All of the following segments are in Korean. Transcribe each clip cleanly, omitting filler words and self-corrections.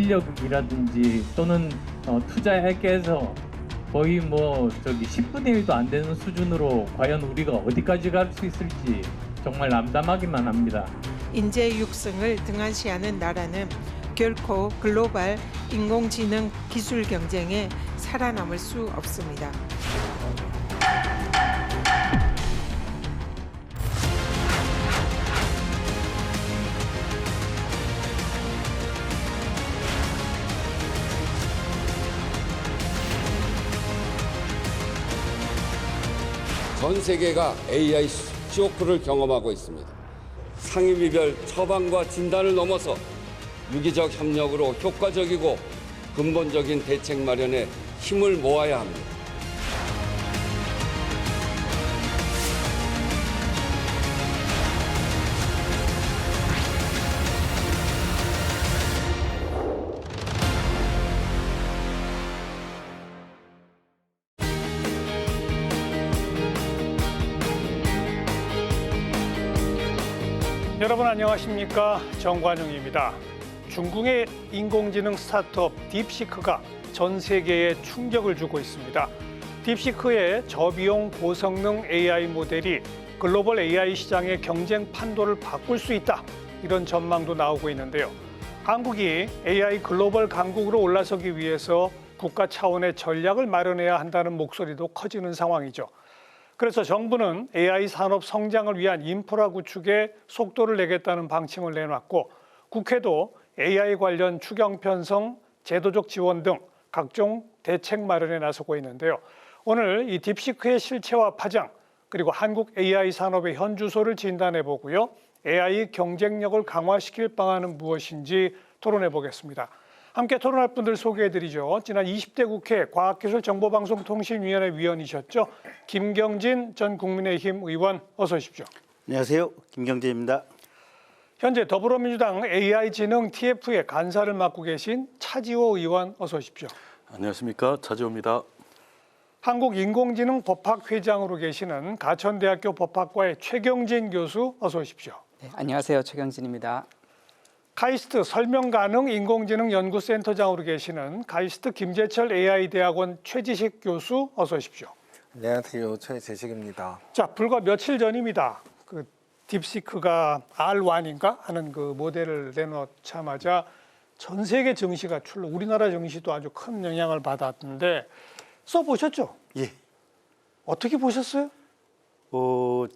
인력이라든지 또는 투자액에서 거의 10분의 1도 안 되는 수준으로 과연 우리가 어디까지 갈 수 있을지 정말 남담하기만 합니다. 인재 육성을 등한시하는 나라는 결코 글로벌 인공지능 기술 경쟁에 살아남을 수 없습니다. 전 세계가 AI 쇼크를 경험하고 있습니다. 상임위별 처방과 진단을 넘어서 유기적 협력으로 효과적이고 근본적인 대책 마련에 힘을 모아야 합니다. 여러분 안녕하십니까? 정관용입니다. 중국의 인공지능 스타트업 딥시크가 전 세계에 충격을 주고 있습니다. 딥시크의 저비용 고성능 AI 모델이 글로벌 AI 시장의 경쟁 판도를 바꿀 수 있다. 이런 전망도 나오고 있는데요. 한국이 AI 글로벌 강국으로 올라서기 위해서 국가 차원의 전략을 마련해야 한다는 목소리도 커지는 상황이죠. 그래서 정부는 AI 산업 성장을 위한 인프라 구축에 속도를 내겠다는 방침을 내놨고 국회도 AI 관련 추경 편성, 제도적 지원 등 각종 대책 마련에 나서고 있는데요. 오늘 이 딥시크의 실체와 파장, 그리고 한국 AI 산업의 현주소를 진단해 보고요. AI 경쟁력을 강화시킬 방안은 무엇인지 토론해 보겠습니다. 함께 토론할 분들 소개해드리죠. 지난 20대 국회 과학기술정보방송통신위원회 위원이셨죠. 김경진 전 국민의힘 의원 어서 오십시오. 안녕하세요. 김경진입니다. 현재 더불어민주당 AI-지능 TF의 간사를 맡고 계신 차지호 의원 어서 오십시오. 안녕하십니까. 차지호입니다. 한국인공지능법학회장으로 계시는 가천대학교 법학과의 최경진 교수 어서 오십시오. 네, 안녕하세요. 최경진입니다. 카이스트 설명가능 인공지능연구센터장으로 계시는 카이스트 김재철 AI대학원 최지식 교수 어서 오십시오. 안녕하세요. 최재식입니다. 자, 불과 며칠 전입니다. 그 딥시크가 R1인가 하는 그 모델을 내놓자마자 전 세계 증시가 출렁, 우리나라 증시도 아주 큰 영향을 받았는데 써보셨죠? 예. 어떻게 보셨어요?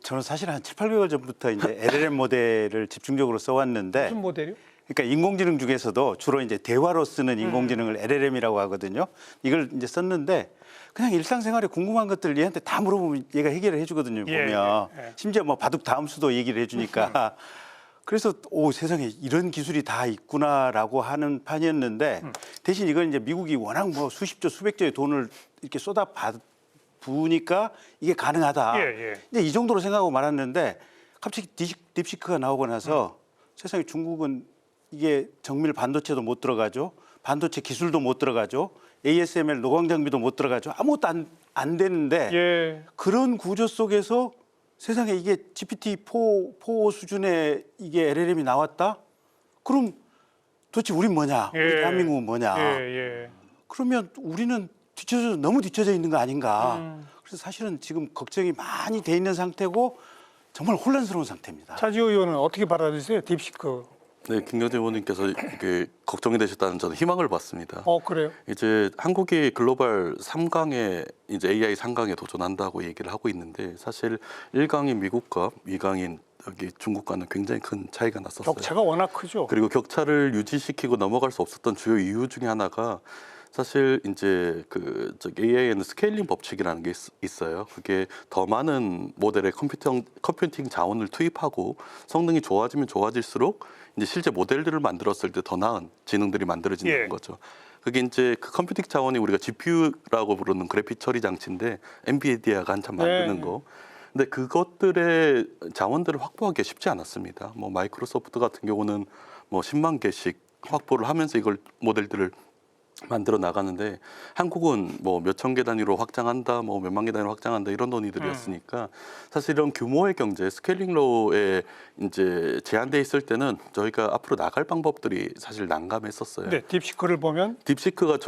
저는 사실 한 7, 8개월 전부터 이제 LLM 모델을 집중적으로 써왔는데 무슨 모델이요? 그러니까 인공지능 중에서도 주로 이제 대화로 쓰는 인공지능을 LLM이라고 하거든요. 이걸 이제 썼는데 그냥 일상생활에 궁금한 것들 얘한테 다 물어보면 얘가 해결을 해주거든요. 보면 심지어 뭐 바둑 다음 수도 얘기를 해주니까 그래서 세상에 이런 기술이 다 있구나라고 하는 판이었는데 대신 이건 이제 미국이 워낙 뭐 수십조 수백조의 돈을 이렇게 쏟아 부으니까 이게 가능하다. 근데 이 정도로 생각하고 말았는데 갑자기 딥시크가 나오고 나서 세상에 중국은 이게 정밀 반도체도 못 들어가죠. 반도체 기술도 못 들어가죠. ASML 노광 장비도 못 들어가죠. 아무것도 안 되는데 그런 구조 속에서 세상에 이게 GPT-4 수준의 이게 LLM이 나왔다? 그럼 도대체 우린 뭐냐? 우리 대한민국은 뭐냐? 그러면 우리는 너무 뒤쳐져 있는 거 아닌가? 그래서 사실은 지금 걱정이 많이 돼 있는 상태고 정말 혼란스러운 상태입니다. 차지호 의원은 어떻게 받아들이세요? 딥시크. 네, 김경진 의원님께서 이게 걱정이 되셨다는 저는 희망을 봤습니다. 그래요? 이제 한국이 글로벌 3강에 이제 AI 3강에 도전한다고 얘기를 하고 있는데 사실 1강인 미국과 2강인 여기 중국과는 굉장히 큰 차이가 났었어요. 격차가 워낙 크죠. 그리고 격차를 유지시키고 넘어갈 수 없었던 주요 이유 중에 하나가 사실 이제 AI에는 스케일링 법칙이라는 게 있어요. 그게 더 많은 모델의 컴퓨팅 자원을 투입하고 성능이 좋아지면 좋아질수록 이제 실제 모델들을 만들었을 때 더 나은 지능들이 만들어지는 거죠. 그게 이제 그 컴퓨팅 자원이 우리가 GPU라고 부르는 그래픽 처리 장치인데 엔비디아가 한참 만드는 거. 근데 그것들의 자원들을 확보하기가 쉽지 않았습니다. 뭐 마이크로소프트 같은 경우는 뭐 10만 개씩 확보를 하면서 이걸 모델들을 만들어 나가는데 한국은 뭐 몇천 개 단위로 확장한다, 뭐 몇만 개 단위로 확장한다 이런 논의들이었으니까 사실 이런 규모의 경제 스케일링로에 이제 제한돼 있을 때는 저희가 앞으로 나갈 방법들이 사실 난감했었어요. 네, 딥시크를 보면 딥시크가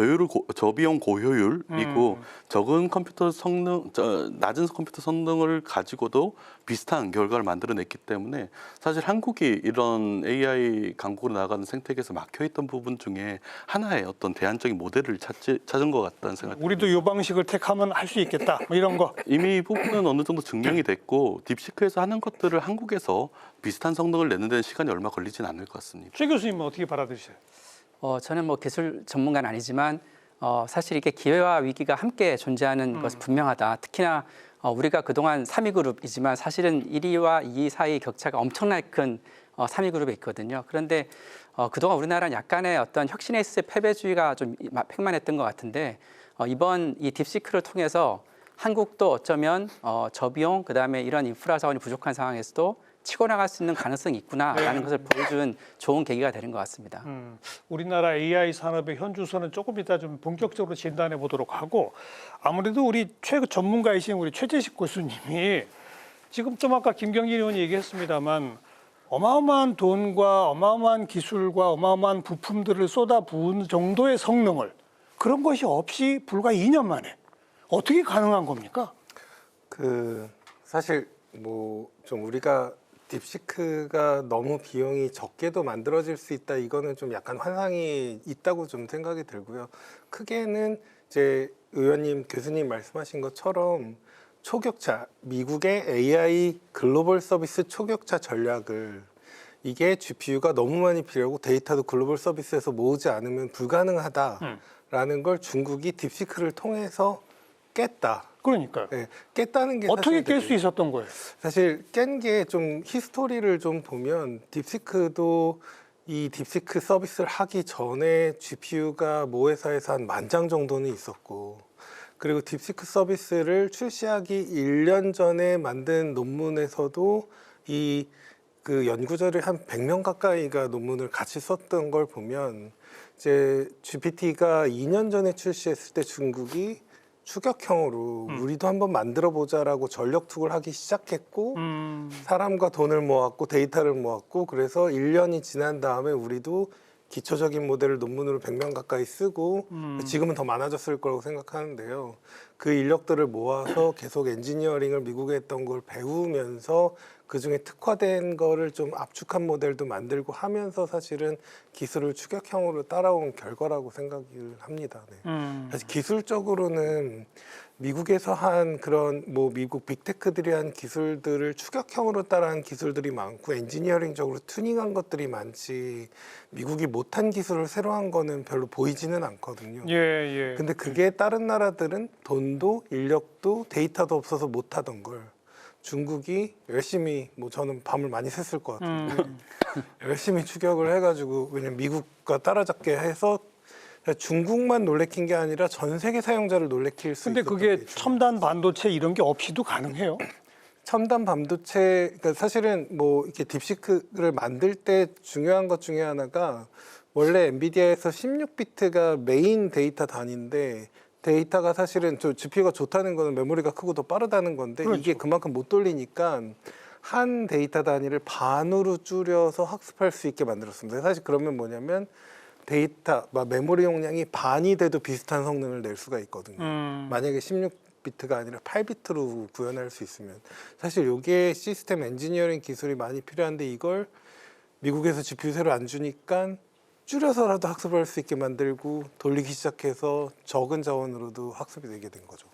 저비용 고효율이고 적은 컴퓨터 성능, 낮은 컴퓨터 성능을 가지고도 비슷한 결과를 만들어냈기 때문에 사실 한국이 이런 AI 강국으로 나가는 생태계에서 막혀있던 부분 중에 하나의 어떤 대안적인 모델을 찾은 것 같다는 생각이 우리도 이 방식을 택하면 할 수 있겠다. 뭐 이런 거. 이미 이 부분은 어느 정도 증명이 됐고 딥시크에서 하는 것들을 한국에서 비슷한 성능을 내는 데는 시간이 얼마 걸리진 않을 것 같습니다. 최 교수님은 어떻게 받아들이세요? 저는 뭐 기술 전문가는 아니지만 사실 이게 기회와 위기가 함께 존재하는 것은 분명하다. 특히나 우리가 그동안 3위 그룹이지만 사실은 1위와 2위 사이 격차가 엄청나게 큰 3위 그룹에 있거든요. 그런데 그동안 우리나라는 약간의 어떤 혁신에 있어서 패배주의가 좀 팽만했던 것 같은데 이번 이 딥시크를 통해서 한국도 어쩌면 저비용 그다음에 이런 인프라 자원이 부족한 상황에서도 치고 나갈 수 있는 가능성이 있구나라는 것을 보여준 좋은 계기가 되는 것 같습니다. 우리나라 AI 산업의 현주소는 조금 이따 좀 본격적으로 진단해 보도록 하고 아무래도 우리 최고 전문가이신 우리 최재식 교수님이 지금 좀 아까 김경진 의원이 얘기했습니다만 어마어마한 돈과 어마어마한 기술과 어마어마한 부품들을 쏟아부은 정도의 성능을 그런 것이 없이 불과 2년 만에 어떻게 가능한 겁니까? 사실 뭐 좀 우리가 딥시크가 너무 비용이 적게도 만들어질 수 있다 이거는 좀 약간 환상이 있다고 좀 생각이 들고요. 크게는 이제 의원님 교수님 말씀하신 것처럼 초격차 미국의 AI 글로벌 서비스 초격차 전략을 이게 GPU가 너무 많이 필요하고 데이터도 글로벌 서비스에서 모으지 않으면 불가능하다라는 걸 중국이 딥시크를 통해서 깼다. 그러니까요. 네, 깼다는 게 어떻게 깰 수 있었던 거예요? 사실 깬 게 좀 히스토리를 좀 보면 딥시크도 이 딥시크 서비스를 하기 전에 GPU가 모 회사에서 한 10,000장 정도는 있었고 그리고 딥시크 서비스를 출시하기 1년 전에 만든 논문에서도 이 그 연구자를 한 100명 가까이가 논문을 같이 썼던 걸 보면 이제 GPT가 2년 전에 출시했을 때 중국이 추격형으로 우리도 한번 만들어 보자라고 전력 투구를 하기 시작했고 사람과 돈을 모았고 데이터를 모았고 그래서 1년이 지난 다음에 우리도 기초적인 모델을 논문으로 100명 가까이 쓰고 지금은 더 많아졌을 거라고 생각하는데요. 그 인력들을 모아서 계속 엔지니어링을 미국에 했던 걸 배우면서 그중에 특화된 거를 좀 압축한 모델도 만들고 하면서 사실은 기술을 추격형으로 따라온 결과라고 생각을 합니다. 네. 사실 기술적으로는 미국에서 한 그런 뭐 미국 빅테크들이 한 기술들을 추격형으로 따라한 기술들이 많고 엔지니어링적으로 튜닝한 것들이 많지 미국이 못한 기술을 새로 한 거는 별로 보이지는 않거든요. 예. 근데 그게 다른 나라들은 돈도 인력도 데이터도 없어서 못하던 걸 중국이 열심히 뭐 저는 밤을 많이 샜을 것 같은데 열심히 추격을 해가지고 왜냐면 미국과 따라잡게 해서 중국만 놀래킨 게 아니라 전 세계 사용자를 놀래킬 수 있었던 근데 그게 게 첨단 반도체 이런 게 없이도 가능해요? 첨단 반도체 그러니까 사실은 뭐 이렇게 딥시크를 만들 때 중요한 것 중에 하나가 원래 엔비디아에서 16비트가 메인 데이터 단위인데 데이터가 사실은 GPU가 좋다는 거는 메모리가 크고 더 빠르다는 건데 그렇죠. 이게 그만큼 못 돌리니까 한 데이터 단위를 반으로 줄여서 학습할 수 있게 만들었습니다. 사실 그러면 뭐냐면 데이터, 메모리 용량이 반이 돼도 비슷한 성능을 낼 수가 있거든요. 만약에 16비트가 아니라 8비트로 구현할 수 있으면 사실 이게 시스템 엔지니어링 기술이 많이 필요한데 이걸 미국에서 GPU 새로 안 주니까 줄여서라도 학습할 수 있게 만들고 돌리기 시작해서 적은 자원으로도 학습이 되게 된 거죠.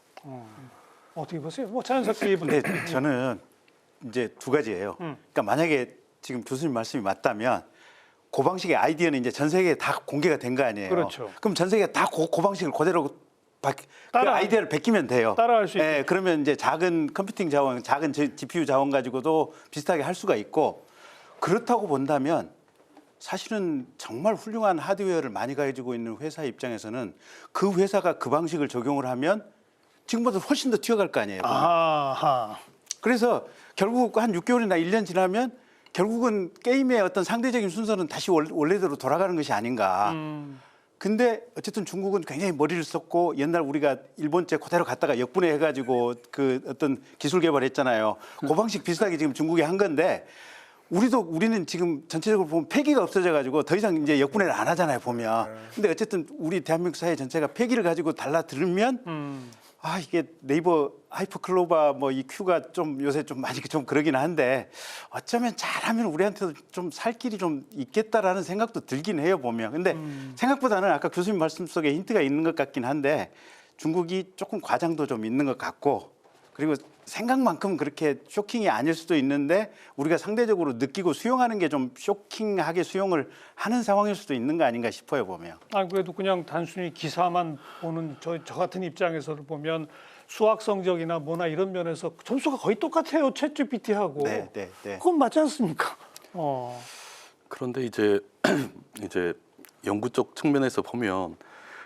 어떻게 보세요? 뭐 차현석 씨 근데 저는 이제 두 가지예요. 그러니까 만약에 지금 교수님 말씀이 맞다면 그 방식의 아이디어는 이제 전 세계에 다 공개가 된 거 아니에요. 그렇죠. 그럼 전 세계가 다 그 방식을 그대로 그 아이디어를 베끼면 돼요. 따라할 수 예, 그러면 이제 작은 컴퓨팅 자원, 작은 GPU 자원 가지고도 비슷하게 할 수가 있고 그렇다고 본다면 사실은 정말 훌륭한 하드웨어를 많이 가지고 있는 회사 입장에서는 그 회사가 그 방식을 적용을 하면 지금보다 훨씬 더 튀어갈 거 아니에요. 아하. 그래서 결국 한 6개월이나 1년 지나면 결국은 게임의 어떤 상대적인 순서는 다시 원래대로 돌아가는 것이 아닌가. 근데 어쨌든 중국은 굉장히 머리를 썼고 옛날 우리가 일본제 그대로 갔다가 역분해해가지고 그 어떤 기술 개발했잖아요. 그 방식 비슷하게 지금 중국이 한 건데 우리는 지금 전체적으로 보면 폐기가 없어져가지고 더 이상 이제 역분해를 안 하잖아요 보면. 근데 어쨌든 우리 대한민국 사회 전체가 폐기를 가지고 달라들면 이게 네이버 하이퍼클로바 뭐 이 큐가 좀 요새 좀 많이 좀 그러긴 한데 어쩌면 잘하면 우리한테도 좀 살 길이 좀 있겠다라는 생각도 들긴 해요 보면. 근데 생각보다는 아까 교수님 말씀 속에 힌트가 있는 것 같긴 한데 중국이 조금 과장도 좀 있는 것 같고 그리고 생각만큼 그렇게 쇼킹이 아닐 수도 있는데 우리가 상대적으로 느끼고 수용하는 게 좀 쇼킹하게 수용을 하는 상황일 수도 있는 거 아닌가 싶어요 보면. 그래도 그냥 단순히 기사만 보는 저 같은 입장에서 보면 수학 성적이나 뭐나 이런 면에서 점수가 거의 똑같아요. 챗GPT하고. 네. 그건 맞지 않습니까? 그런데 이제 연구 쪽 측면에서 보면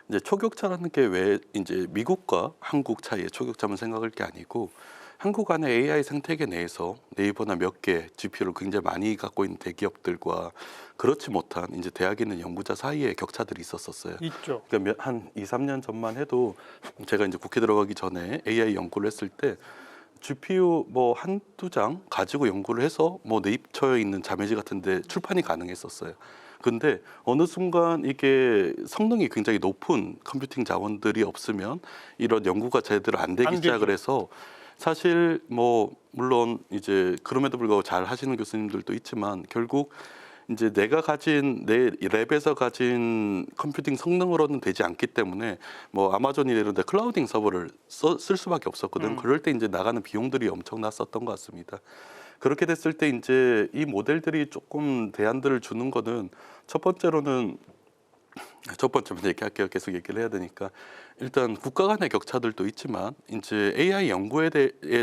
이제 초격차라는 게 왜 이제 미국과 한국 차이의 초격차만 생각할 게 아니고 한국 안에 AI 생태계 내에서 네이버나 몇 개 GPU를 굉장히 많이 갖고 있는 대기업들과 그렇지 못한 이제 대학에 있는 연구자 사이에 격차들이 있었어요. 있죠. 그러니까 한 2, 3년 전만 해도 제가 이제 국회 들어가기 전에 AI 연구를 했을 때 GPU 뭐 한두 장 가지고 연구를 해서 뭐 네이처에 있는 자매지 같은데 출판이 가능했었어요. 근데 어느 순간 이게 성능이 굉장히 높은 컴퓨팅 자원들이 없으면 이런 연구가 제대로 안 되기 시작을 해서 사실 뭐 물론 이제 그럼에도 불구하고 잘 하시는 교수님들도 있지만 결국 이제 내가 가진 내 랩에서 가진 컴퓨팅 성능으로는 되지 않기 때문에 뭐 아마존이나 이런 데 클라우딩 서버를 쓸 수밖에 없었거든. 그럴 때 이제 나가는 비용들이 엄청났었던 것 같습니다. 그렇게 됐을 때 이제 이 모델들이 조금 대안들을 주는 거는 첫 번째로는 첫 번째 먼저 얘기할게요. 계속 얘기를 해야 되니까 일단 국가 간의 격차들도 있지만 이제 AI 연구에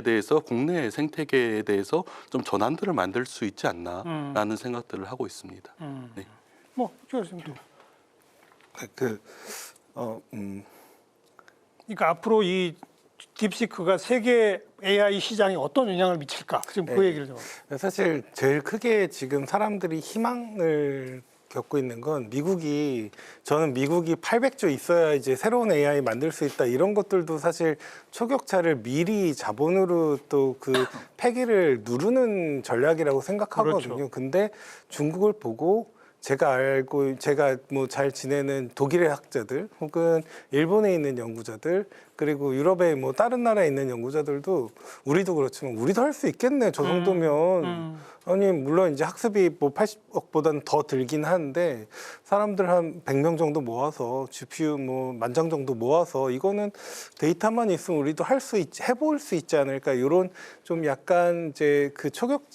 대해서 국내 생태계에 대해서 좀 전환들을 만들 수 있지 않나라는 생각들을 하고 있습니다. 네. 뭐 교수님도. 그러니까 앞으로 이 딥시크가 세계 AI 시장에 어떤 영향을 미칠까? 지금 그 얘기를 좀. 사실 제일 크게 지금 사람들이 희망을 겪고 있는 건 저는 미국이 800조 있어야 이제 새로운 AI 만들 수 있다 이런 것들도 사실 초격차를 미리 자본으로 또 그 패기를 누르는 전략이라고 생각하거든요. 그렇죠. 근데 중국을 보고 제가 뭐 잘 지내는 독일의 학자들 혹은 일본에 있는 연구자들 그리고 유럽의 뭐 다른 나라에 있는 연구자들도 우리도 그렇지만 우리도 할 수 있겠네 저 정도면 아니 물론 이제 학습이 뭐 80억보다는 더 들긴 하는데 사람들 한 100명 정도 모아서 GPU 뭐 10,000장 정도 모아서 이거는 데이터만 있으면 우리도 해볼 수 있지 않을까 이런 좀 약간 이제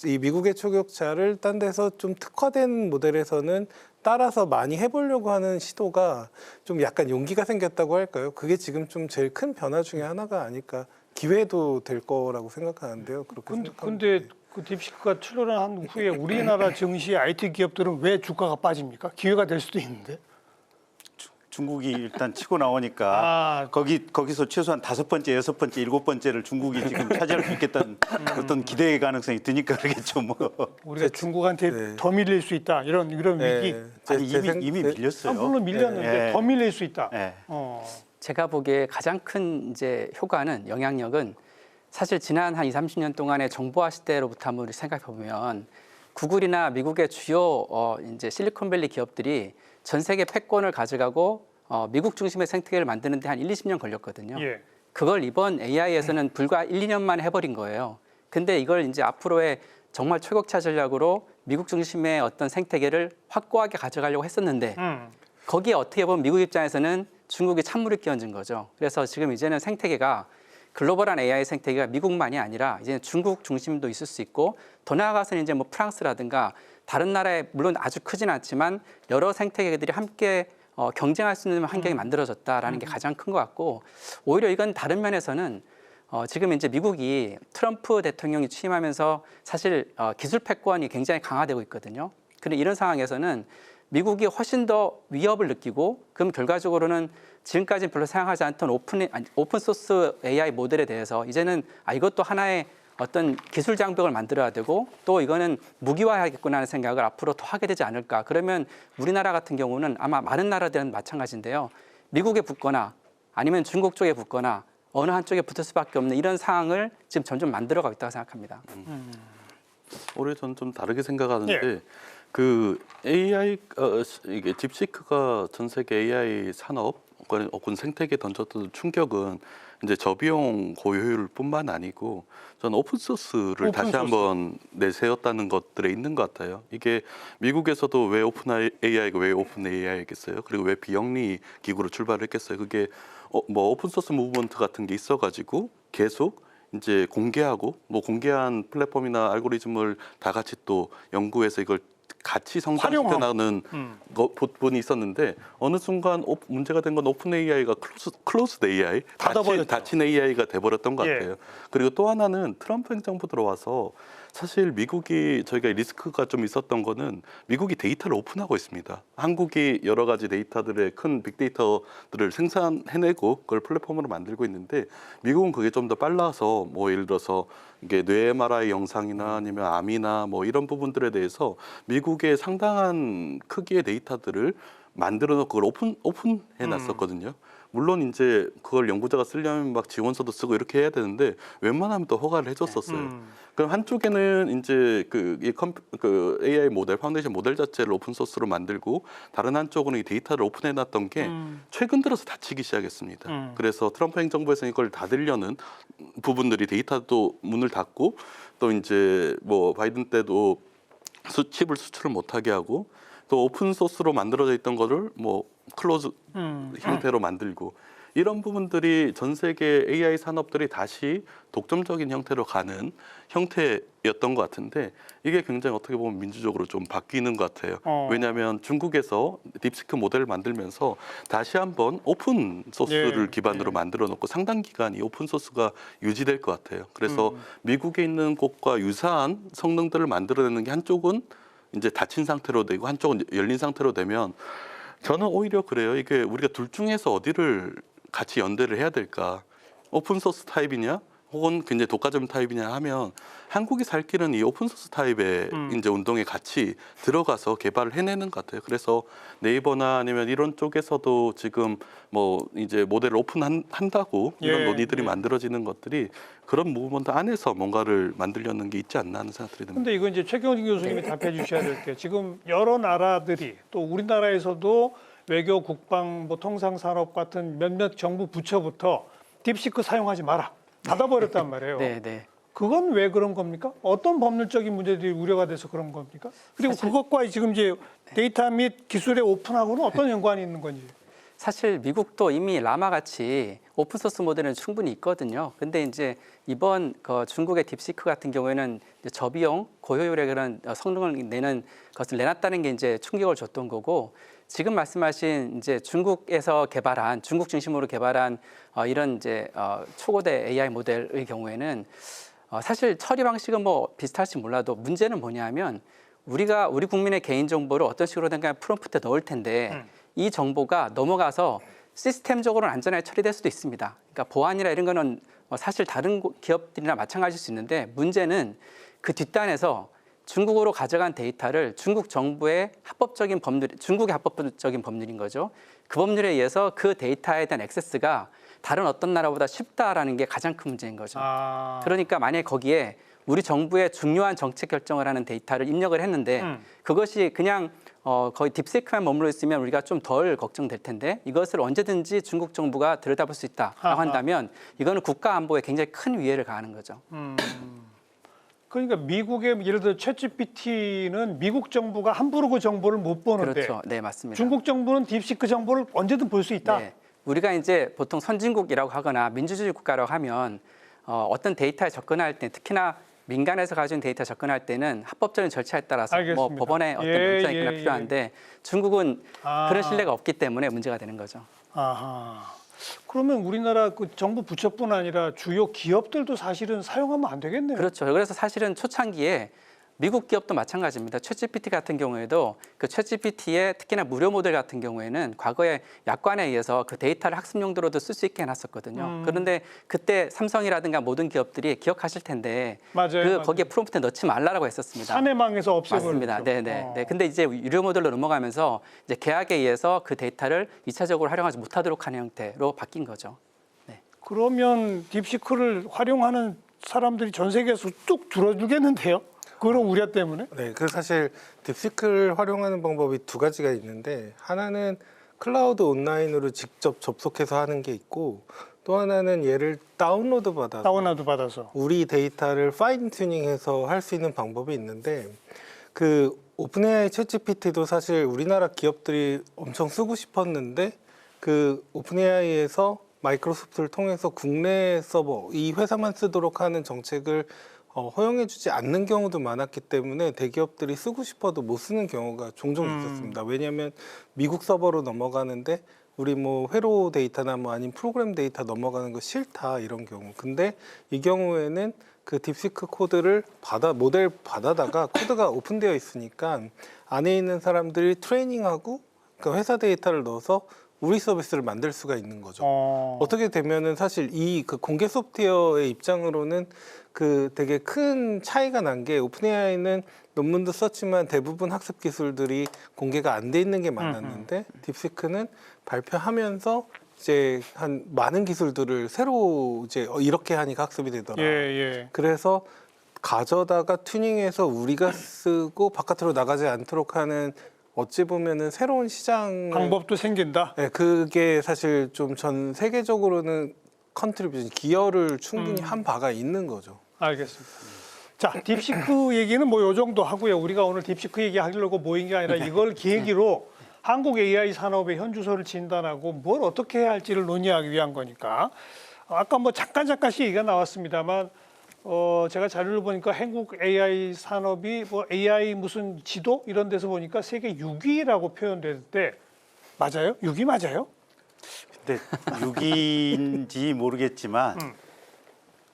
이 미국의 초격차를 딴 데서 좀 특화된 모델에서는 따라서 많이 해보려고 하는 시도가 좀 약간 용기가 생겼다고 할까요? 그게 지금 좀 제일 큰 변화 중에 하나가 아닐까 기회도 될 거라고 생각하는데요. 그렇게 근데 그 딥시크가 출연한 후에 우리나라 증시 IT 기업들은 왜 주가가 빠집니까? 기회가 될 수도 있는데. 중국이 일단 치고 나오니까 거기서 최소한 5번째, 6번째, 7번째를 중국이 지금 차지할 수 있겠다는 어떤 기대의 가능성이 드니까 그러겠죠. 뭐 우리가 중국한테 더 밀릴 수 있다 이런 위기. 아니 이미 밀렸어요. 물론 밀렸는데 더 밀릴 수 있다. 제가 보기에 가장 큰 이제 효과는 영향력은 사실 지난 한 20, 30년 동안의 정보화 시대로부터 한번 우리 생각해 보면 구글이나 미국의 주요 이제 실리콘밸리 기업들이 전 세계 패권을 가져가고 미국 중심의 생태계를 만드는 데 한 1, 20년 걸렸거든요. 예. 그걸 이번 AI에서는 불과 1, 2년 만에 해버린 거예요. 근데 이걸 이제 앞으로의 정말 초격차 전략으로 미국 중심의 어떤 생태계를 확고하게 가져가려고 했었는데 거기에 어떻게 보면 미국 입장에서는 중국이 찬물을 끼얹은 거죠. 그래서 지금 이제는 생태계가 글로벌한 AI 생태계가 미국만이 아니라 이제 중국 중심도 있을 수 있고 더 나아가서는 이제 뭐 프랑스라든가 다른 나라에 물론 아주 크진 않지만 여러 생태계들이 함께 경쟁할 수 있는 환경이 만들어졌다라는 게 가장 큰 것 같고 오히려 이건 다른 면에서는 지금 이제 미국이 트럼프 대통령이 취임하면서 사실 기술 패권이 굉장히 강화되고 있거든요. 그런데 이런 상황에서는 미국이 훨씬 더 위협을 느끼고 그럼 결과적으로는 지금까지 별로 사용하지 않던 오픈 소스 AI 모델에 대해서 이제는 이것도 하나의 어떤 기술 장벽을 만들어야 되고 또 이거는 무기화해야겠구나 하는 생각을 앞으로 더 하게 되지 않을까. 그러면 우리나라 같은 경우는 아마 많은 나라들은 마찬가지인데요. 미국에 붙거나 아니면 중국 쪽에 붙거나 어느 한쪽에 붙을 수밖에 없는 이런 상황을 지금 점점 만들어가고 있다고 생각합니다. 올해 저는 좀 다르게 생각하는데 예. 그 AI 이게 딥시크가 전 세계 AI 산업 혹은 생태계에 던졌던 충격은 이제 저비용 고효율뿐만 아니고 저는 오픈 소스를 다시 한번 내세웠다는 것들에 있는 것 같아요. 이게 미국에서도 왜 오픈 AI가 왜 오픈 AI겠어요? 그리고 왜 비영리 기구로 출발했겠어요? 그게 뭐 오픈 소스 무브먼트 같은 게 있어가지고 계속 이제 공개하고 뭐 공개한 플랫폼이나 알고리즘을 다 같이 또 연구해서 이걸 같이 성장시켜 나가는 부분이 있었는데 어느 순간 문제가 된 건 오픈 AI가 클로즈드 AI, 닫힌 AI가 돼버렸던 것 예. 같아요. 그리고 또 하나는 트럼프 행정부 들어와서 사실 미국이 저희가 리스크가 좀 있었던 거는 미국이 데이터를 오픈하고 있습니다. 한국이 여러 가지 데이터들의 큰 빅데이터들을 생산해내고 그걸 플랫폼으로 만들고 있는데 미국은 그게 좀 더 빨라서 뭐 예를 들어서 이게 뇌 MRI 영상이나 아니면 암이나 뭐 이런 부분들에 대해서 미국의 상당한 크기의 데이터들을 만들어 놓고 그걸 오픈해 놨었거든요. 물론 이제 그걸 연구자가 쓰려면 막 지원서도 쓰고 이렇게 해야 되는데 웬만하면 또 허가를 해줬었어요. 그럼 한쪽에는 이제 그 AI 모델, 파운데이션 모델 자체를 오픈 소스로 만들고 다른 한쪽으로는 이 데이터를 오픈해 놨던 게 최근 들어서 닫히기 시작했습니다. 그래서 트럼프 행정부에서 이걸 닫으려는 부분들이 데이터도 문을 닫고 또 이제 뭐 바이든 때도 칩을 수출을 못하게 하고 또 오픈 소스로 만들어져 있던 거를 뭐 클로즈 형태로 만들고 이런 부분들이 전 세계 AI 산업들이 다시 독점적인 형태로 가는 형태였던 것 같은데 이게 굉장히 어떻게 보면 민주적으로 좀 바뀌는 것 같아요. 왜냐하면 중국에서 딥시크 모델을 만들면서 다시 한번 오픈 소스를 기반으로 만들어 놓고 상당 기간 이 오픈 소스가 유지될 것 같아요. 그래서 미국에 있는 곳과 유사한 성능들을 만들어내는 게 한쪽은 이제 닫힌 상태로 되고 한쪽은 열린 상태로 되면 저는 오히려 그래요. 이게 우리가 둘 중에서 어디를 같이 연대를 해야 될까? 오픈 소스 타입이냐, 혹은 굉장히 독과점 타입이냐 하면 한국이 살 길은 이 오픈 소스 타입의 이제 운동에 같이 들어가서 개발을 해내는 것 같아요. 그래서 네이버나 아니면 이런 쪽에서도 지금 뭐 이제 모델을 오픈한다고 이런 논의들이 만들어지는 것들이 그런 무브먼트 안에서 뭔가를 만들려는 게 있지 않나 하는 생각들이 듭니다. 그런데 이건 이제 최경진 교수님이 답해 주셔야 될 게 지금 여러 나라들이 또 우리나라에서도 외교, 국방, 뭐 통상산업 같은 몇몇 정부 부처부터 딥시크 사용하지 마라. 닫아버렸단 말이에요. 네. 그건 왜 그런 겁니까? 어떤 법률적인 문제들이 우려가 돼서 그런 겁니까? 그리고 그것과 지금 이제 데이터 및 기술의 오픈하고는 어떤 연관이 있는 건지. 사실 미국도 이미 라마같이 오픈소스 모델은 충분히 있거든요. 근데 이제 이번 중국의 딥시크 같은 경우에는 이제 저비용, 고효율의 그런 성능을 내는 것을 내놨다는 게 이제 충격을 줬던 거고 지금 말씀하신 이제 중국에서 개발한 중국 중심으로 개발한 이런 이제 초고대 AI 모델의 경우에는 사실 처리 방식은 뭐 비슷할지 몰라도 문제는 뭐냐면 우리 국민의 개인 정보를 어떤 식으로 된 프롬프트에 넣을 텐데 이 정보가 넘어가서 시스템적으로는 안전하게 처리될 수도 있습니다. 그러니까 보안이나 이런 거는 사실 다른 기업들이나 마찬가지일 수 있는데 문제는 그 뒷단에서 중국으로 가져간 데이터를 중국 정부의 합법적인 법률, 중국의 합법적인 법률인 거죠. 그 법률에 의해서 그 데이터에 대한 액세스가 다른 어떤 나라보다 쉽다라는 게 가장 큰 문제인 거죠. 그러니까 만약에 거기에 우리 정부의 중요한 정책 결정을 하는 데이터를 입력을 했는데 그것이 그냥 거의 딥시크만 머물러 있으면 우리가 좀 덜 걱정될 텐데 이것을 언제든지 중국 정부가 들여다볼 수 있다라고 한다면 이거는 국가 안보에 굉장히 큰 위해를 가하는 거죠. 그러니까 미국의 예를 들어 챗GPT는 미국 정부가 함부로 그 정보를 못 보는데 그렇죠. 네, 맞습니다. 중국 정부는 딥시크 정보를 언제든 볼 수 있다. 네. 우리가 이제 보통 선진국이라고 하거나 민주주의 국가라고 하면 어떤 데이터에 접근할 때 특히나 민간에서 가진 데이터 접근할 때는 합법적인 절차에 따라서 뭐 법원의 어떤 문장이 있거나 필요한데 중국은 그런 신뢰가 없기 때문에 문제가 되는 거죠. 그러면 우리나라 그 정부 부처뿐 아니라 주요 기업들도 사실은 사용하면 안 되겠네요. 그렇죠. 그래서 사실은 초창기에 미국 기업도 마찬가지입니다. 챗GPT 같은 경우에도 그 챗GPT의 특히나 무료 모델 같은 경우에는 과거에 약관에 의해서 그 데이터를 학습 용도로도 쓸 수 있게 해놨었거든요. 그런데 그때 삼성이라든가 모든 기업들이 기억하실 텐데 맞아요. 거기에 프롬프트 넣지 말라라고 했었습니다. 사내망에서 없애버렸죠. 맞습니다. 네네. 네. 근데 이제 유료 모델로 넘어가면서 이제 계약에 의해서 그 데이터를 2차적으로 활용하지 못하도록 하는 형태로 바뀐 거죠. 그러면 딥시크를 활용하는 사람들이 전 세계에서 뚝 줄어들겠는데요? 그런 우려 때문에? 네, 그 사실 딥시크를 활용하는 방법이 두 가지가 있는데 하나는 클라우드 온라인으로 직접 접속해서 하는 게 있고 또 하나는 얘를 다운로드 받아서 우리 데이터를 파인 튜닝해서 할 수 있는 방법이 있는데 그 오픈AI 챗GPT도 사실 우리나라 기업들이 엄청 쓰고 싶었는데 그 오픈AI에서 마이크로소프트를 통해서 국내 서버 이 회사만 쓰도록 하는 정책을 허용해주지 않는 경우도 많았기 때문에 대기업들이 쓰고 싶어도 못 쓰는 경우가 종종 있었습니다. 왜냐하면 미국 서버로 넘어가는데 우리 뭐 회로 데이터나 뭐 아니면 프로그램 데이터 넘어가는 거 싫다 이런 경우. 근데 이 경우에는 그 딥시크 코드를 모델 받아다가 코드가 오픈되어 있으니까 안에 있는 사람들이 트레이닝하고 그 회사 데이터를 넣어서 우리 서비스를 만들 수가 있는 거죠. 어떻게 되면은 사실 이 그 공개 소프트웨어의 입장으로는 그 되게 큰 차이가 난 게 오픈AI는 논문도 썼지만 대부분 학습 기술들이 공개가 안 돼 있는 게 많았는데 딥시크는 발표하면서 이제 한 많은 기술들을 새로 이제 이렇게 하니까 학습이 되더라. 그래서 가져다가 튜닝해서 우리가 쓰고 바깥으로 나가지 않도록 하는 어찌 보면은 새로운 시장 방법도 생긴다. 네, 그게 사실 좀 전 세계적으로는 컨트리뷰션 기여를 충분히 한 바가 있는 거죠. 알겠습니다. 자, 딥시크 얘기는 뭐 요 정도 하고요. 우리가 오늘 딥시크 얘기하려고 모인 게 아니라 이걸 계기로 한국 AI 산업의 현주소를 진단하고 뭘 어떻게 해야 할지를 논의하기 위한 거니까. 아까 뭐 잠깐씩 얘기가 나왔습니다만 제가 자료를 보니까 한국 AI 산업이 뭐 AI 무슨 지도 이런 데서 보니까 세계 6위라고 표현되는데 맞아요? 6위 맞아요? 근데 6위인지 모르겠지만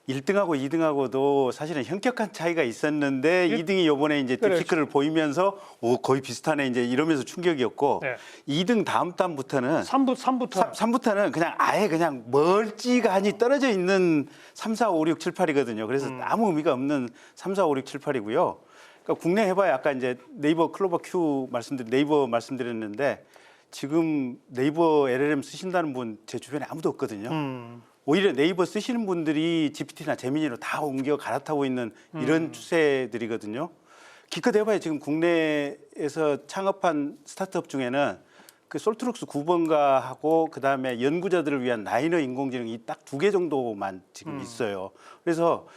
1등하고 2등하고도 사실은 현격한 차이가 있었는데 2등이 이번에 이제 딥시크를 보이면서 거의 비슷하네 이제 이러면서 충격이었고 2등 다음부터는 3부터는 그냥 아예 그냥 멀찌감치 떨어져 있는 3, 4, 5, 6, 7, 8이거든요. 그래서 아무 의미가 없는 3, 4, 5, 6, 7, 8이고요. 그러니까 국내 해봐야 아까 이제 네이버 클로버 Q 네이버 말씀드렸는데 지금 네이버 LLM 쓰신다는 분 제 주변에 아무도 없거든요. 오히려 네이버 쓰시는 분들이 GPT나 제미니로 다 옮겨 갈아타고 있는 이런 추세들이거든요. 기껏 해봐야 지금 국내에서 창업한 스타트업 중에는 그 솔트룩스 9번가하고 그다음에 연구자들을 위한 라이너 인공지능이 딱 2개 정도만 지금 있어요. 그래서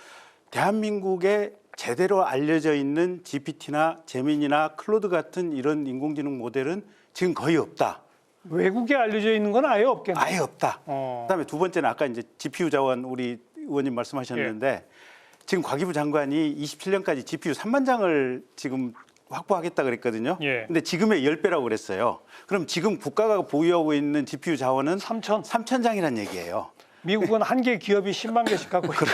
대한민국에 제대로 알려져 있는 GPT나 제미니나 클로드 같은 이런 인공지능 모델은 지금 거의 없다. 외국에 알려져 있는 건 아예 없겠네요. 아예 없다. 그다음에 두 번째는 아까 이제 GPU 자원 우리 의원님 말씀하셨는데 지금 과기부 장관이 27년까지 GPU 3만 장을 지금 확보하겠다 그랬거든요. 근데 지금의 10배라고 그랬어요. 그럼 지금 국가가 보유하고 있는 GPU 자원은 3천 장이란 얘기예요. 미국은 한 개 기업이 10만 개씩 갖고 있어요.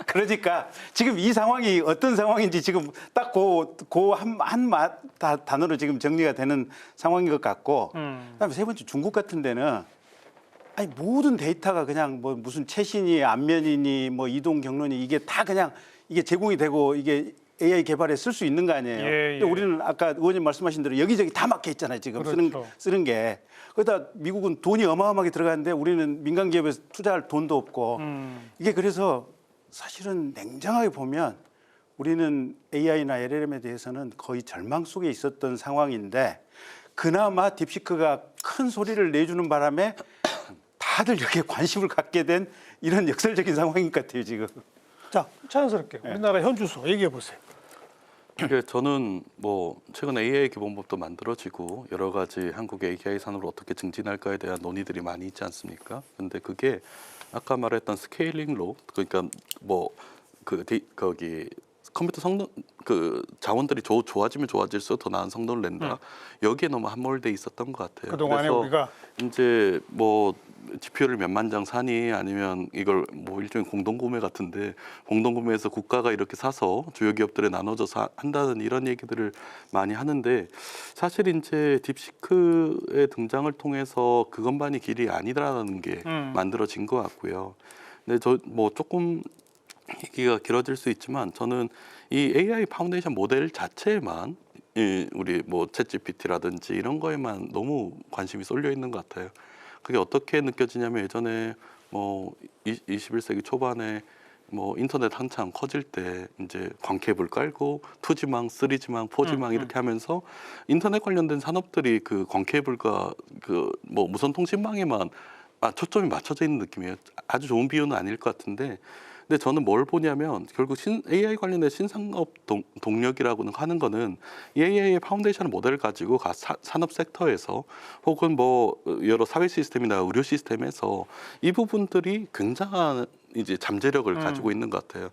그러니까 지금 이 상황이 어떤 상황인지 지금 딱 한 단어로 지금 정리가 되는 상황인 것 같고 그다음에 세 번째 중국 같은 데는 아니 모든 데이터가 그냥 뭐 무슨 최신이 안면이니 뭐 이동 경로니 이게 다 그냥 이게 제공이 되고 이게 AI 개발에 쓸 수 있는 거 아니에요. 근데 우리는 아까 의원님 말씀하신 대로 여기저기 다 막혀 있잖아요. 지금 쓰는 게. 그러다 미국은 돈이 어마어마하게 들어가는데 우리는 민간 기업에서 투자할 돈도 없고 이게 그래서 사실은 냉정하게 보면 우리는 AI나 LLM에 대해서는 거의 절망 속에 있었던 상황인데 그나마 딥시크가 큰 소리를 내주는 바람에 다들 여기에 관심을 갖게 된 이런 역설적인 상황인 것 같아요, 지금. 자, 자연스럽게 우리나라 현주소 얘기해 보세요. 저는 뭐 최근 AI 기본법도 만들어지고 여러 가지 한국의 AI 산업을 어떻게 증진할까에 대한 논의들이 많이 있지 않습니까? 근데 그게 아까 말했던 스케일링 로 그러니까 뭐 거기 컴퓨터 성능 그 자원들이 좋아지면 좋아질수록 더 나은 성능을 낸다. 여기에 너무 함몰돼 있었던 것 같아요. 그동안에 그래서 우리가 이제 뭐 GPU를 몇만 장 사니 아니면 이걸 뭐 일종의 공동구매 같은데 공동구매해서 국가가 이렇게 사서 주요 기업들에 나눠져서 한다는 이런 얘기들을 많이 하는데 사실 이제 딥시크의 등장을 통해서 그것만이 길이 아니라는 게 만들어진 것 같고요. 근데 저 뭐 조금 얘기가 길어질 수 있지만 저는 이 AI 파운데이션 모델 자체에만 우리 뭐 챗GPT라든지 이런 거에만 너무 관심이 쏠려 있는 것 같아요. 그게 어떻게 느껴지냐면 예전에 뭐 21세기 초반에 뭐 인터넷 한창 커질 때 이제 광케이블 깔고 2G망, 3G망, 4G망 이렇게 하면서 인터넷 관련된 산업들이 그 광케이블과 그 뭐 무선 통신망에만 초점이 맞춰져 있는 느낌이에요. 아주 좋은 비유는 아닐 것 같은데 근데 저는 뭘 보냐면 결국 AI 관련된 신산업 동력이라고 하는 거는 이 AI의 파운데이션 모델을 가지고 각 산업 섹터에서 혹은 뭐 여러 사회 시스템이나 의료 시스템에서 이 부분들이 굉장한 이제 잠재력을 가지고 있는 것 같아요.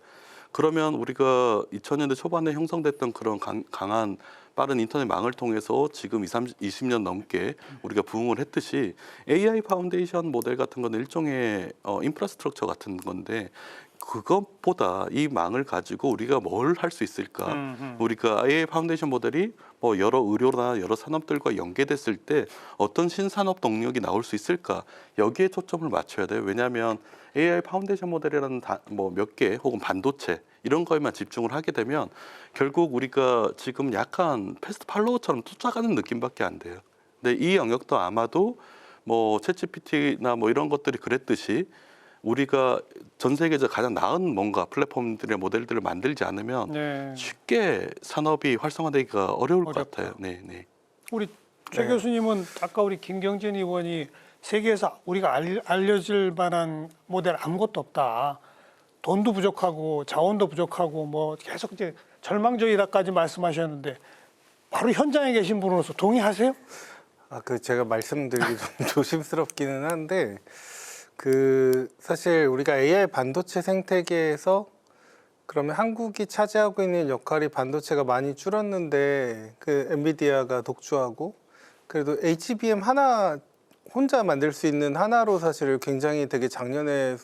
그러면 우리가 2000년대 초반에 형성됐던 그런 강한 빠른 인터넷망을 통해서 지금 20년 넘게 우리가 부흥을 했듯이 AI 파운데이션 모델 같은 건 일종의 인프라스트럭처 같은 건데 그것보다 이 망을 가지고 우리가 뭘 할 수 있을까? 우리가 AI 파운데이션 모델이 뭐 여러 의료나 여러 산업들과 연계됐을 때 어떤 신산업 동력이 나올 수 있을까? 여기에 초점을 맞춰야 돼요. 왜냐하면 AI 파운데이션 모델이라는 뭐 몇 개 혹은 반도체 이런 거에만 집중을 하게 되면 결국 우리가 지금 약간 패스트 팔로워처럼 쫓아가는 느낌밖에 안 돼요. 근데 이 영역도 아마도 뭐 챗GPT나 뭐 이런 것들이 그랬듯이 우리가 전 세계에서 가장 나은 뭔가 플랫폼들의 모델들을 만들지 않으면 네. 쉽게 산업이 활성화되기가 어려울 것 어렵다. 같아요. 네, 네. 우리 최 교수님은 아까 우리 김경진 의원이 세계에서 우리가 알려질 만한 모델 아무것도 없다. 돈도 부족하고 자원도 부족하고 뭐 계속 이제 절망적이다까지 말씀하셨는데 바로 현장에 계신 분으로서 동의하세요? 그 제가 말씀드리기 좀 조심스럽기는 한데 사실 우리가 AI 반도체 생태계에서 그러면 한국이 차지하고 있는 역할이 반도체가 많이 줄었는데 엔비디아가 독주하고 그래도 HBM 하나 혼자 만들 수 있는 하나로 사실 굉장히 되게 작년에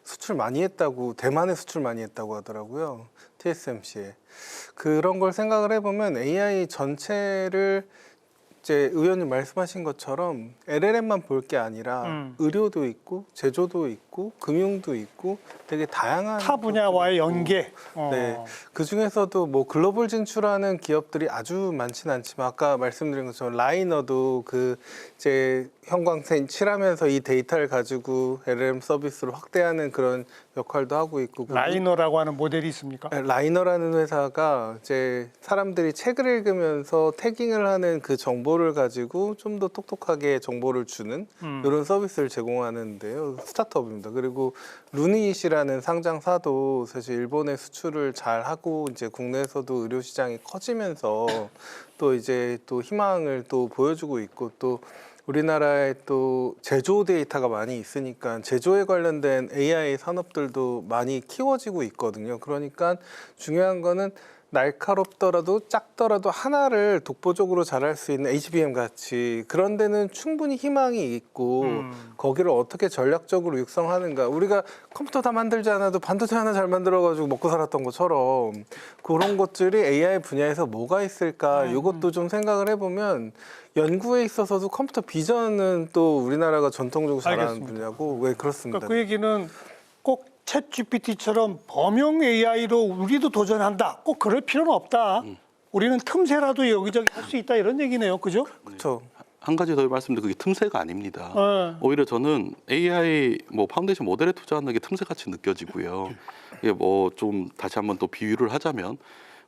수출 많이 했다고 대만에 수출 많이 했다고 하더라고요. TSMC에. 그런 걸 생각을 해보면 AI 전체를 이제 의원님 말씀하신 것처럼 LLM만 볼 게 아니라 의료도 있고 제조도 있고 금융도 있고 되게 다양한 타 분야와의 연계. 네, 그 중에서도 뭐 글로벌 진출하는 기업들이 아주 많지는 않지만 아까 말씀드린 것처럼 라이너도 이제 형광펜 칠하면서 이 데이터를 가지고 LLM 서비스를 확대하는 그런 역할도 하고 있고. 라이너라고 하는 모델이 있습니까? 라이너라는 회사가 이제 사람들이 책을 읽으면서 태깅을 하는 그 정보를 가지고 좀 더 똑똑하게 정보를 주는 이런 서비스를 제공하는데요. 스타트업입니다. 그리고 루닛이라는 상장사도 사실 일본에 수출을 잘 하고 이제 국내에서도 의료 시장이 커지면서 또 이제 또 희망을 또 보여주고 있고 또 우리나라에 또 제조 데이터가 많이 있으니까 제조에 관련된 AI 산업들도 많이 키워지고 있거든요. 그러니까 중요한 거는 날카롭더라도 작더라도 하나를 독보적으로 잘할 수 있는 HBM 같이 그런 데는 충분히 희망이 있고 거기를 어떻게 전략적으로 육성하는가. 우리가 컴퓨터 다 만들지 않아도 반도체 하나 잘 만들어가지고 먹고 살았던 것처럼 그런 것들이 AI 분야에서 뭐가 있을까 이것도 좀 생각을 해보면 연구에 있어서도 컴퓨터 비전은 또 우리나라가 전통적으로 잘하는 알겠습니다. 분야고 왜 그렇습니다. 그러니까 그 얘기는 꼭 챗 GPT처럼 범용 AI로 우리도 도전한다. 꼭 그럴 필요는 없다. 우리는 틈새라도 여기저기 할 수 있다 이런 얘기네요. 그죠? 그렇죠. 한 가지 더 말씀드리면 그게 틈새가 아닙니다. 오히려 저는 AI 뭐 파운데이션 모델에 투자하는 게 틈새같이 느껴지고요. 이게 뭐 좀 다시 한번 또 비유를 하자면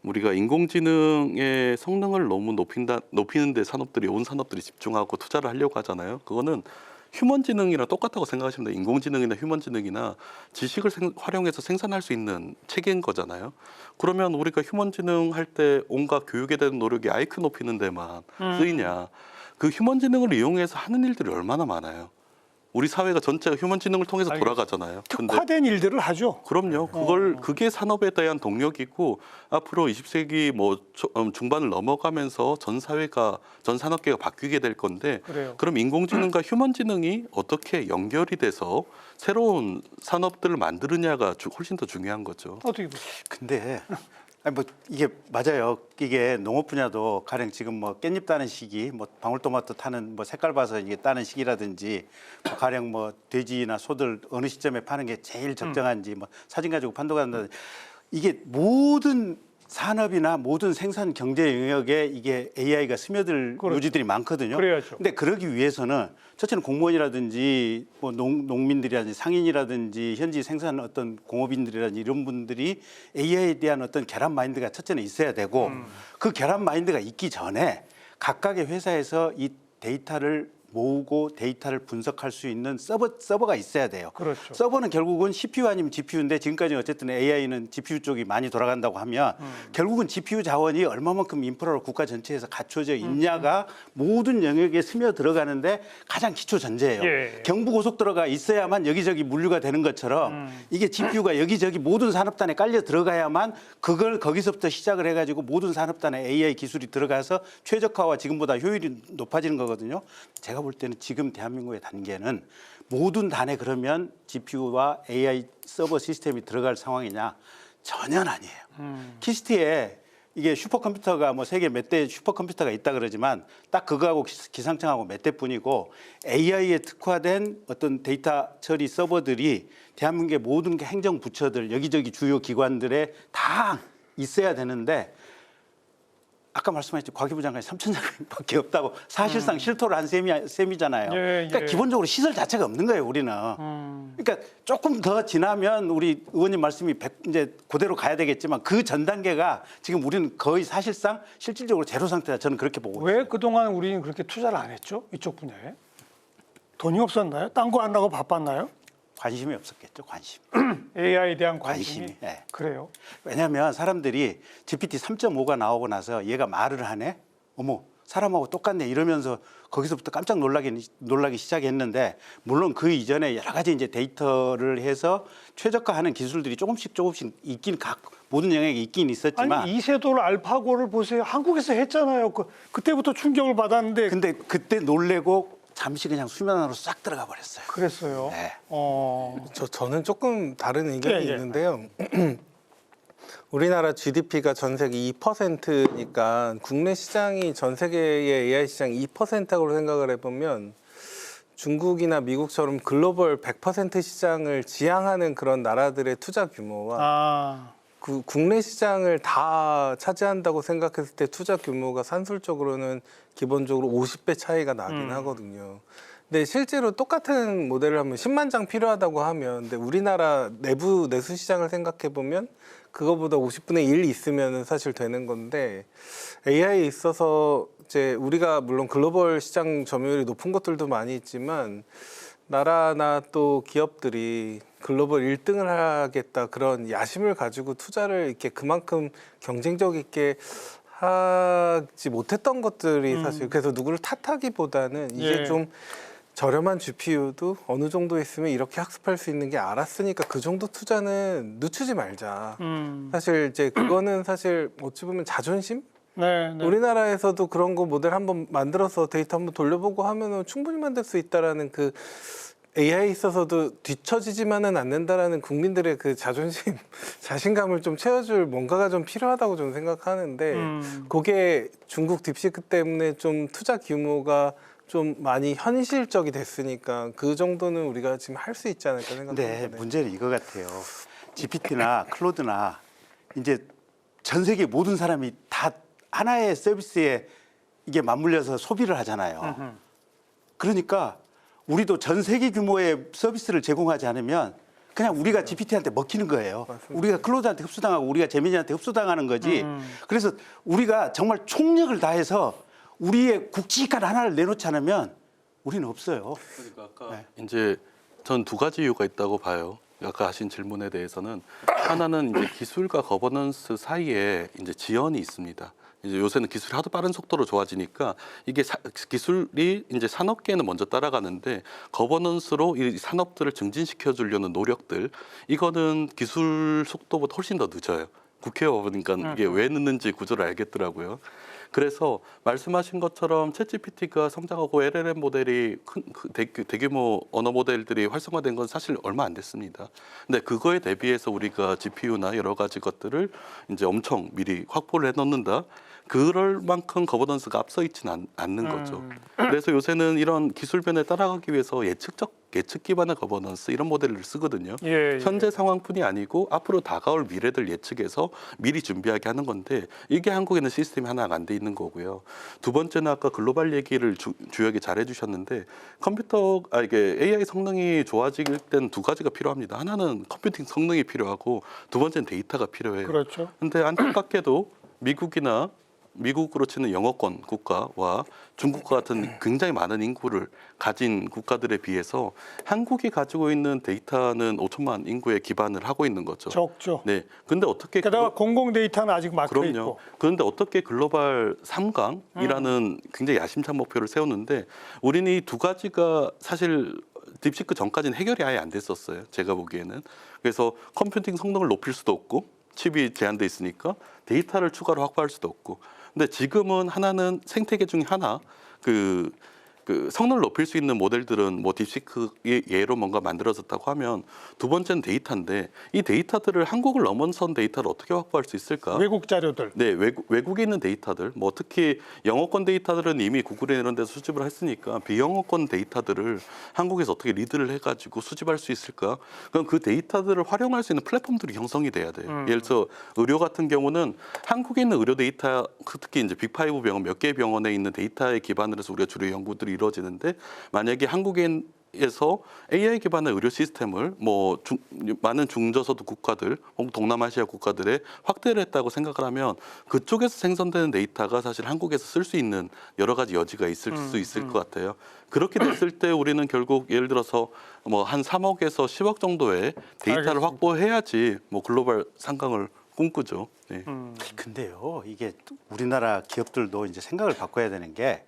우리가 인공지능의 성능을 너무 높이는데 산업들이 온 산업들이 집중하고 투자를 하려고 하잖아요. 그거는 휴먼지능이랑 똑같다고 생각하시면 돼요. 인공지능이나 휴먼지능이나 지식을 활용해서 생산할 수 있는 체계인 거잖아요. 그러면 우리가 휴먼지능 할 때 온갖 교육에 대한 노력이 IQ 높이는 데만 쓰이냐. 그 휴먼지능을 이용해서 하는 일들이 얼마나 많아요. 우리 사회가 전체가 휴먼지능을 통해서 알겠습니다. 돌아가잖아요. 근데 특화된 일들을 하죠. 그럼요. 그게 산업에 대한 동력이고 앞으로 20세기 뭐 중반을 넘어가면서 전 산업계가 바뀌게 될 건데 그래요. 그럼 인공지능과 휴먼지능이 어떻게 연결이 돼서 새로운 산업들을 만드느냐가 훨씬 더 중요한 거죠. 어떻게 보세요? 근데 아니 뭐 이게 맞아요. 이게 농업 분야도 가령 지금 뭐 깻잎 따는 시기, 뭐 방울토마토 타는 뭐 색깔 봐서 이게 따는 시기라든지 뭐 가령 뭐 돼지나 소들 어느 시점에 파는 게 제일 적정한지 뭐 사진 가지고 판도가 한다든지 이게 모든 산업이나 모든 생산 경제 영역에 이게 AI가 스며들 그렇죠. 요지들이 많거든요. 그래야죠. 근데 그러기 위해서는 첫째는 공무원이라든지 뭐 농민들이라든지 상인이라든지 현지 생산 어떤 공업인들이라든지 이런 분들이 AI에 대한 어떤 결합 마인드가 첫째는 있어야 되고 그 결합 마인드가 있기 전에 각각의 회사에서 이 데이터를 모으고 데이터를 분석할 수 있는 서버가 있어야 돼요. 그렇죠. 서버는 결국은 CPU 아니면 GPU인데 지금까지 어쨌든 AI는 GPU 쪽이 많이 돌아간다고 하면 결국은 GPU 자원이 얼마만큼 인프라로 국가 전체에서 갖춰져 있냐가 모든 영역에 스며 들어가는데 가장 기초 전제예요. 예. 경부고속도로가 있어야만 여기저기 물류가 되는 것처럼 이게 GPU가 여기저기 모든 산업단에 깔려 들어가야만 그걸 거기서부터 시작을 해가지고 모든 산업단에 AI 기술이 들어가서 최적화와 지금보다 효율이 높아지는 거거든요. 제가 볼 때는 지금 대한민국의 단계는 모든 단에 그러면 GPU와 AI 서버 시스템이 들어갈 상황이냐? 전혀 아니에요. 키스티에 이게 슈퍼컴퓨터가 뭐 세계 몇 대 슈퍼컴퓨터가 있다 그러지만 딱 그거하고 기상청하고 몇 대뿐이고 AI에 특화된 어떤 데이터 처리 서버들이 대한민국의 모든 행정부처들 여기저기 주요 기관들에 다 있어야 되는데 아까 말씀하셨죠. 과기부 장관이 3,000장밖에 없다고 사실상 실토를 한 셈이잖아요. 그러니까 기본적으로 시설 자체가 없는 거예요, 우리는. 그러니까 조금 더 지나면 우리 의원님 말씀이 이제 그대로 가야 되겠지만 그 전 단계가 지금 우리는 거의 사실상 실질적으로 제로 상태다. 저는 그렇게 보고 있어요. 왜 그동안 우리는 그렇게 투자를 안 했죠? 이쪽 분야에? 돈이 없었나요? 딴 거 한다고 바빴나요? 관심이 없었겠죠, 관심. AI에 대한 관심이? 관심이, 네. 그래요? 왜냐하면 사람들이 GPT 3.5가 나오고 나서 얘가 말을 하네? 어머, 사람하고 똑같네 이러면서 거기서부터 깜짝 놀라기 시작했는데 물론 그 이전에 여러 가지 이제 데이터를 해서 최적화하는 기술들이 조금씩 있긴 모든 영역에 있긴 있었지만 아니 이세돌 알파고를 보세요. 한국에서 했잖아요. 그때부터 충격을 받았는데. 근데 그때 놀래고 잠시 그냥 수면 안으로 싹 들어가 버렸어요. 그랬어요. 네. 저는 조금 다른 의견이 예. 있는데요. 우리나라 GDP가 전 세계 2%니까 국내 시장이 전 세계의 AI 시장 2%로 생각을 해보면 중국이나 미국처럼 글로벌 100% 시장을 지향하는 그런 나라들의 투자 규모와 그 국내 시장을 다 차지한다고 생각했을 때 투자 규모가 산술적으로는 기본적으로 50배 차이가 나긴 하거든요. 근데 실제로 똑같은 모델을 하면 10만 장 필요하다고 하면 근데 우리나라 내수 시장을 생각해 보면 그거보다 50분의 1 있으면 사실 되는 건데 AI에 있어서 이제 우리가 물론 글로벌 시장 점유율이 높은 것들도 많이 있지만 나라나 또 기업들이 글로벌 1등을 하겠다 그런 야심을 가지고 투자를 이렇게 그만큼 경쟁력 있게 하지 못했던 것들이 사실 그래서 누구를 탓하기보다는 이제 좀 저렴한 GPU도 어느 정도 있으면 이렇게 학습할 수 있는 게 알았으니까 그 정도 투자는 늦추지 말자. 사실 이제 그거는 사실 어찌 보면 자존심? 네. 우리나라에서도 그런 거 모델 한번 만들어서 데이터 한번 돌려보고 하면은 충분히 만들 수 있다라는 그 AI에 있어서도 뒤처지지만은 않는다라는 국민들의 그 자존심, 자신감을 좀 채워줄 뭔가가 좀 필요하다고 저는 생각하는데 그게 중국 딥시크 때문에 좀 투자 규모가 좀 많이 현실적이 됐으니까 그 정도는 우리가 지금 할 수 있지 않을까 생각합니다. 근데 문제는 이거 같아요. GPT나 클로드나 이제 전 세계 모든 사람이 다 하나의 서비스에 이게 맞물려서 소비를 하잖아요. 그러니까 우리도 전 세계 규모의 서비스를 제공하지 않으면 그냥 우리가 GPT한테 먹히는 거예요. 맞습니다. 우리가 클로드한테 흡수당하고 우리가 제미니한테 흡수당하는 거지. 그래서 우리가 정말 총력을 다해서 우리의 굵직한 하나를 내놓지 않으면 우리는 없어요. 그러니까 아까 이제 전 두 가지 이유가 있다고 봐요. 아까 하신 질문에 대해서는 하나는 이제 기술과 거버넌스 사이에 이제 지연이 있습니다. 이제 요새는 기술이 하도 빠른 속도로 좋아지니까 이게 기술이 이제 산업계에는 먼저 따라가는데 거버넌스로 이 산업들을 증진시켜 주려는 노력들 이거는 기술 속도보다 훨씬 더 늦어요. 국회의원 보니까 이게 왜 늦는지 구조를 알겠더라고요. 그래서 말씀하신 것처럼 챗GPT가 성장하고 LLM 모델이 대규모 언어 모델들이 활성화된 건 사실 얼마 안 됐습니다. 근데 그거에 대비해서 우리가 GPU나 여러 가지 것들을 이제 엄청 미리 확보를 해놓는다. 그럴 만큼 거버넌스가 앞서 있지는 않는 거죠. 그래서 요새는 이런 기술 변화에 따라가기 위해서 예측 기반의 거버넌스 이런 모델을 쓰거든요. 현재 상황뿐이 아니고 앞으로 다가올 미래들 예측해서 미리 준비하게 하는 건데 이게 한국에는 시스템이 하나가 안 돼 있는 거고요. 두 번째는 아까 글로벌 얘기를 주역이 잘 해주셨는데 이게 AI 성능이 좋아질 때는 두 가지가 필요합니다. 하나는 컴퓨팅 성능이 필요하고 두 번째는 데이터가 필요해요. 그렇죠. 근데 안타깝게도 미국으로 치는 영어권 국가와 중국과 같은 굉장히 많은 인구를 가진 국가들에 비해서 한국이 가지고 있는 데이터는 5천만 인구에 기반을 하고 있는 거죠. 적죠. 네. 근데 어떻게 게다가 공공 데이터는 아직 막혀 그럼요. 있고. 그런데 어떻게 글로벌 3강이라는 굉장히 야심찬 목표를 세웠는데 우리는 이 두 가지가 사실 딥시크 전까지는 해결이 아예 안 됐었어요. 제가 보기에는. 그래서 컴퓨팅 성능을 높일 수도 없고 칩이 제한돼 있으니까 데이터를 추가로 확보할 수도 없고. 근데 지금은 하나는 생태계 중에 하나 그 성능을 높일 수 있는 모델들은 뭐 딥시크의 예로 뭔가 만들어졌다고 하면 두 번째는 데이터인데 이 데이터들을 한국을 넘어선 데이터를 어떻게 확보할 수 있을까? 외국 자료들. 네, 외국에 있는 데이터들, 뭐 특히 영어권 데이터들은 이미 구글에 이런 데서 수집을 했으니까 비영어권 데이터들을 한국에서 어떻게 리드를 해가지고 수집할 수 있을까? 그럼 그 데이터들을 활용할 수 있는 플랫폼들이 형성이 돼야 돼요. 예를 들어서 의료 같은 경우는 한국에 있는 의료 데이터, 특히 이제 빅5 병원 몇 개 병원에 있는 데이터에 기반으로 해서 우리가 주로 연구들이 이루어지는데 만약에 한국에서 AI 기반의 의료 시스템을 많은 중저소득 국가들, 혹은 동남아시아 국가들에 확대를 했다고 생각을 하면 그쪽에서 생성되는 데이터가 사실 한국에서 쓸 수 있는 여러 가지 여지가 있을 수 있을 것 같아요. 그렇게 됐을 때 우리는 결국 예를 들어서 뭐 한 3억에서 10억 정도의 데이터를 알겠습니다. 확보해야지 뭐 글로벌 상강을 꿈꾸죠. 네. 근데요, 이게 우리나라 기업들도 이제 생각을 바꿔야 되는 게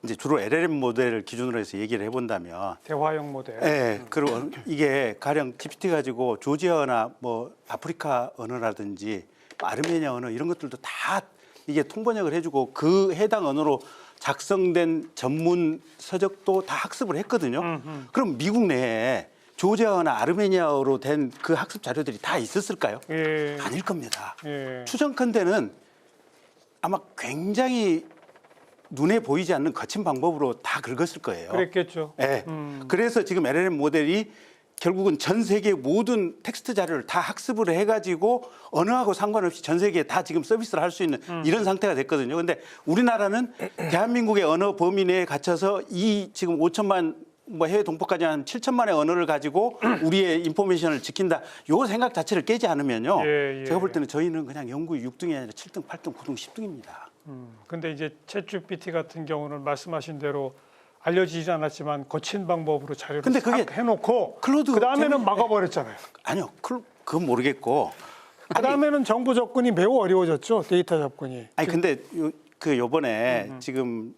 이제 주로 LLM 모델을 기준으로 해서 얘기를 해본다면 대화형 모델. 네, 그리고 이게 가령 GPT 가지고 조지아어나 뭐 아프리카 언어라든지 아르메니아 언어 이런 것들도 다 이게 통번역을 해주고 그 해당 언어로 작성된 전문 서적도 다 학습을 했거든요. 그럼 미국 내에 조지아어나 아르메니아어로 된 그 학습 자료들이 다 있었을까요? 예. 아닐 겁니다. 예. 추정컨대는 아마 굉장히 눈에 보이지 않는 거친 방법으로 다 긁었을 거예요. 그랬겠죠. 네. 그래서 지금 LLM 모델이 결국은 전 세계 모든 텍스트 자료를 다 학습을 해가지고 언어하고 상관없이 전 세계에 다 지금 서비스를 할 수 있는 이런 상태가 됐거든요. 근데 우리나라는 대한민국의 언어 범위 내에 갇혀서 이 지금 5천만 뭐 해외 동포까지 한 7천만의 언어를 가지고 우리의 인포메이션을 지킨다. 요 생각 자체를 깨지 않으면요. 제가 볼 때는 저희는 그냥 연구 6등이 아니라 7등, 8등, 9등, 10등입니다. 근데 이제 챗GPT 같은 경우는 말씀하신 대로 알려지지 않았지만 거친 방법으로 자료를 근데 그게 싹 해놓고 클로드 그다음에는 제미- 막아버렸잖아요. 아니요, 그건 모르겠고. 그다음에는 정보 접근이 매우 어려워졌죠. 데이터 접근이. 아니 근데 요번에 지금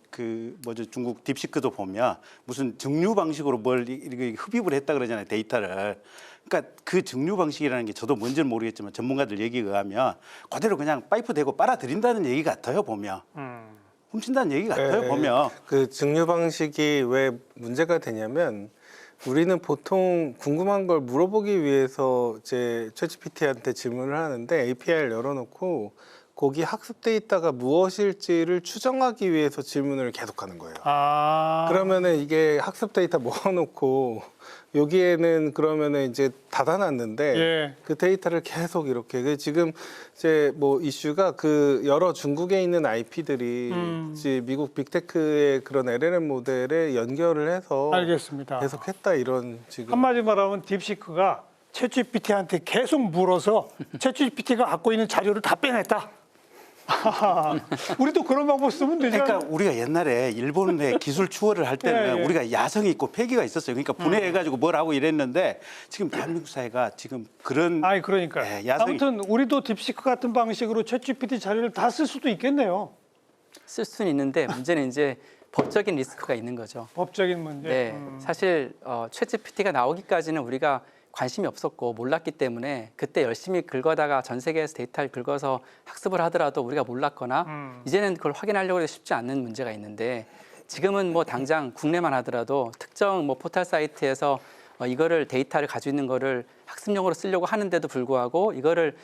중국 딥시크도 보면 무슨 증류 방식으로 뭘 이렇게 흡입을 했다 그러잖아요, 데이터를. 그러니까 그 증류 방식이라는 게 저도 뭔지는 모르겠지만 전문가들 얘기에 의하면 그대로 그냥 파이프 대고 빨아들인다는 얘기 같아요, 보면. 훔친다는 얘기 같아요, 네, 보면. 그 증류 방식이 왜 문제가 되냐면 우리는 보통 궁금한 걸 물어보기 위해서 이제 챗GPT한테 질문을 하는데 API를 열어놓고 거기 학습 데이터가 무엇일지를 추정하기 위해서 질문을 계속하는 거예요. 그러면은 이게 학습 데이터 모아놓고 여기에는 그러면은 이제 닫아놨는데 그 데이터를 계속 이렇게 지금 이제 뭐 이슈가 그 여러 중국에 있는 IP들이 이제 미국 빅테크의 그런 LLM 모델에 연결을 해서 알겠습니다. 계속했다 이런 지금 한마디 말하면 딥시크가 챗GPT한테 계속 물어서 챗GPT가 갖고 있는 자료를 다 빼냈다. 우리도 그런 방법 쓰면 되잖아요. 그러니까 우리가 옛날에 일본의 기술 추월을 할 때는 예, 예. 우리가 야성이 있고 패기가 있었어요. 그러니까 분해해가지고 뭘 하고 이랬는데 지금 대한민국 사회가 지금 그런 아니 그러니까 예, 야성이 아무튼 우리도 딥시크 같은 방식으로 챗GPT 자료를 다 쓸 수도 있겠네요. 쓸 수는 있는데 문제는 이제 법적인 리스크가 있는 거죠. 법적인 문제. 네, 사실 챗GPT가 나오기까지는 우리가 관심이 없었고 몰랐기 때문에 그때 열심히 긁어다가 전 세계에서 데이터를 긁어서 학습을 하더라도 우리가 몰랐거나 이제는 그걸 확인하려고 해도 쉽지 않는 문제가 있는데 지금은 뭐 당장 국내만 하더라도 특정 뭐 포털 사이트에서 이거를 데이터를 가지고 있는 거를 학습용으로 쓰려고 하는데도 불구하고 이거를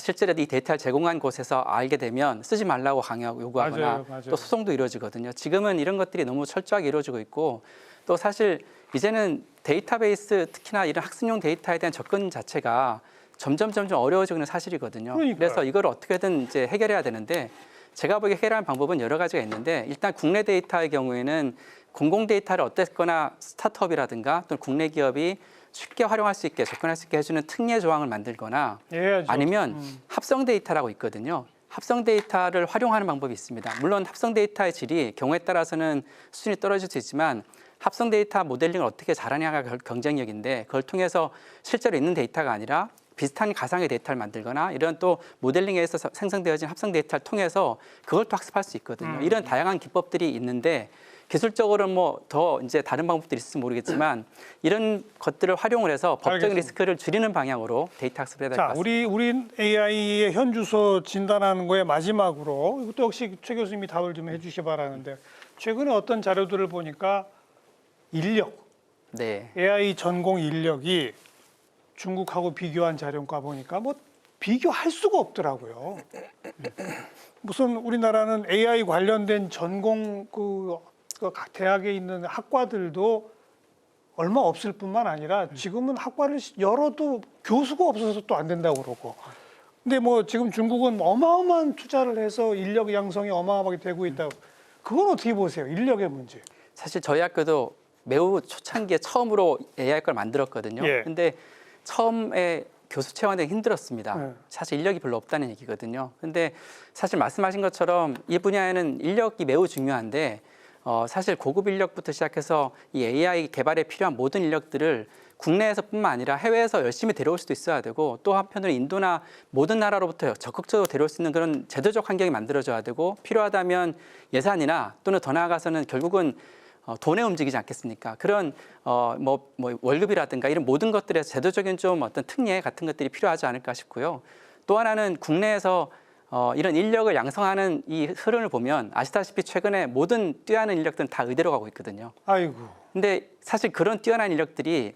실제로 이 데이터를 제공한 곳에서 알게 되면 쓰지 말라고 강요하고 요구하거나 맞아요. 또 소송도 이루어지거든요. 지금은 이런 것들이 너무 철저하게 이루어지고 있고 또 사실 이제는 데이터베이스 특히나 이런 학습용 데이터에 대한 접근 자체가 점점 어려워지고 있는 사실이거든요. 그러니까요. 그래서 이걸 어떻게든 이제 해결해야 되는데 제가 보기에 해결하는 방법은 여러 가지가 있는데 일단 국내 데이터의 경우에는 공공 데이터를 어쨌거나 스타트업이라든가 또는 국내 기업이 쉽게 활용할 수 있게 접근할 수 있게 해주는 특례 조항을 만들거나 해야죠. 아니면 합성 데이터라고 있거든요. 합성 데이터를 활용하는 방법이 있습니다. 물론 합성 데이터의 질이 경우에 따라서는 수준이 떨어질 수 있지만 합성 데이터 모델링을 어떻게 잘하냐가 경쟁력인데 그걸 통해서 실제로 있는 데이터가 아니라 비슷한 가상의 데이터를 만들거나 이런 또 모델링에서 생성되어진 합성 데이터를 통해서 그걸 또 학습할 수 있거든요. 이런 다양한 기법들이 있는데 기술적으로 뭐 더 이제 다른 방법들이 있을지 모르겠지만 이런 것들을 활용을 해서 법적인 알겠습니다. 리스크를 줄이는 방향으로 데이터 학습을 해야 될 것 자, 같습니다. 우리 AI의 현주소 진단하는 거에 마지막으로 이것도 역시 최 교수님이 답을 좀 해주시 바라는데 최근에 어떤 자료들을 보니까 인력, 네. AI 전공 인력이 중국하고 비교한 자료가 보니까 뭐 비교할 수가 없더라고요. 무슨 우리나라는 AI 관련된 전공 각 대학에 있는 학과들도 얼마 없을 뿐만 아니라 지금은 학과를 열어도 교수가 없어서 또 안 된다고 그러고. 근데 뭐 지금 중국은 어마어마한 투자를 해서 인력 양성이 어마어마하게 되고 있다고. 그건 어떻게 보세요? 인력의 문제. 사실 저희 학교도 매우 초창기에 처음으로 AI 걸 만들었거든요. 예. 근데 처음에 교수 채용하기 힘들었습니다. 네. 사실 인력이 별로 없다는 얘기거든요. 근데 사실 말씀하신 것처럼 이 분야에는 인력이 매우 중요한데 사실 고급 인력부터 시작해서 이 AI 개발에 필요한 모든 인력들을 국내에서뿐만 아니라 해외에서 열심히 데려올 수도 있어야 되고 또 한편으로 인도나 모든 나라로부터 적극적으로 데려올 수 있는 그런 제도적 환경이 만들어져야 되고 필요하다면 예산이나 또는 더 나아가서는 결국은 돈에 움직이지 않겠습니까? 그런 뭐 월급이라든가 이런 모든 것들에 제도적인 좀 어떤 특례 같은 것들이 필요하지 않을까 싶고요. 또 하나는 국내에서 이런 인력을 양성하는 이 흐름을 보면 아시다시피 최근에 모든 뛰어난 인력들은 다 의대로 가고 있거든요. 아이고. 근데 사실 그런 뛰어난 인력들이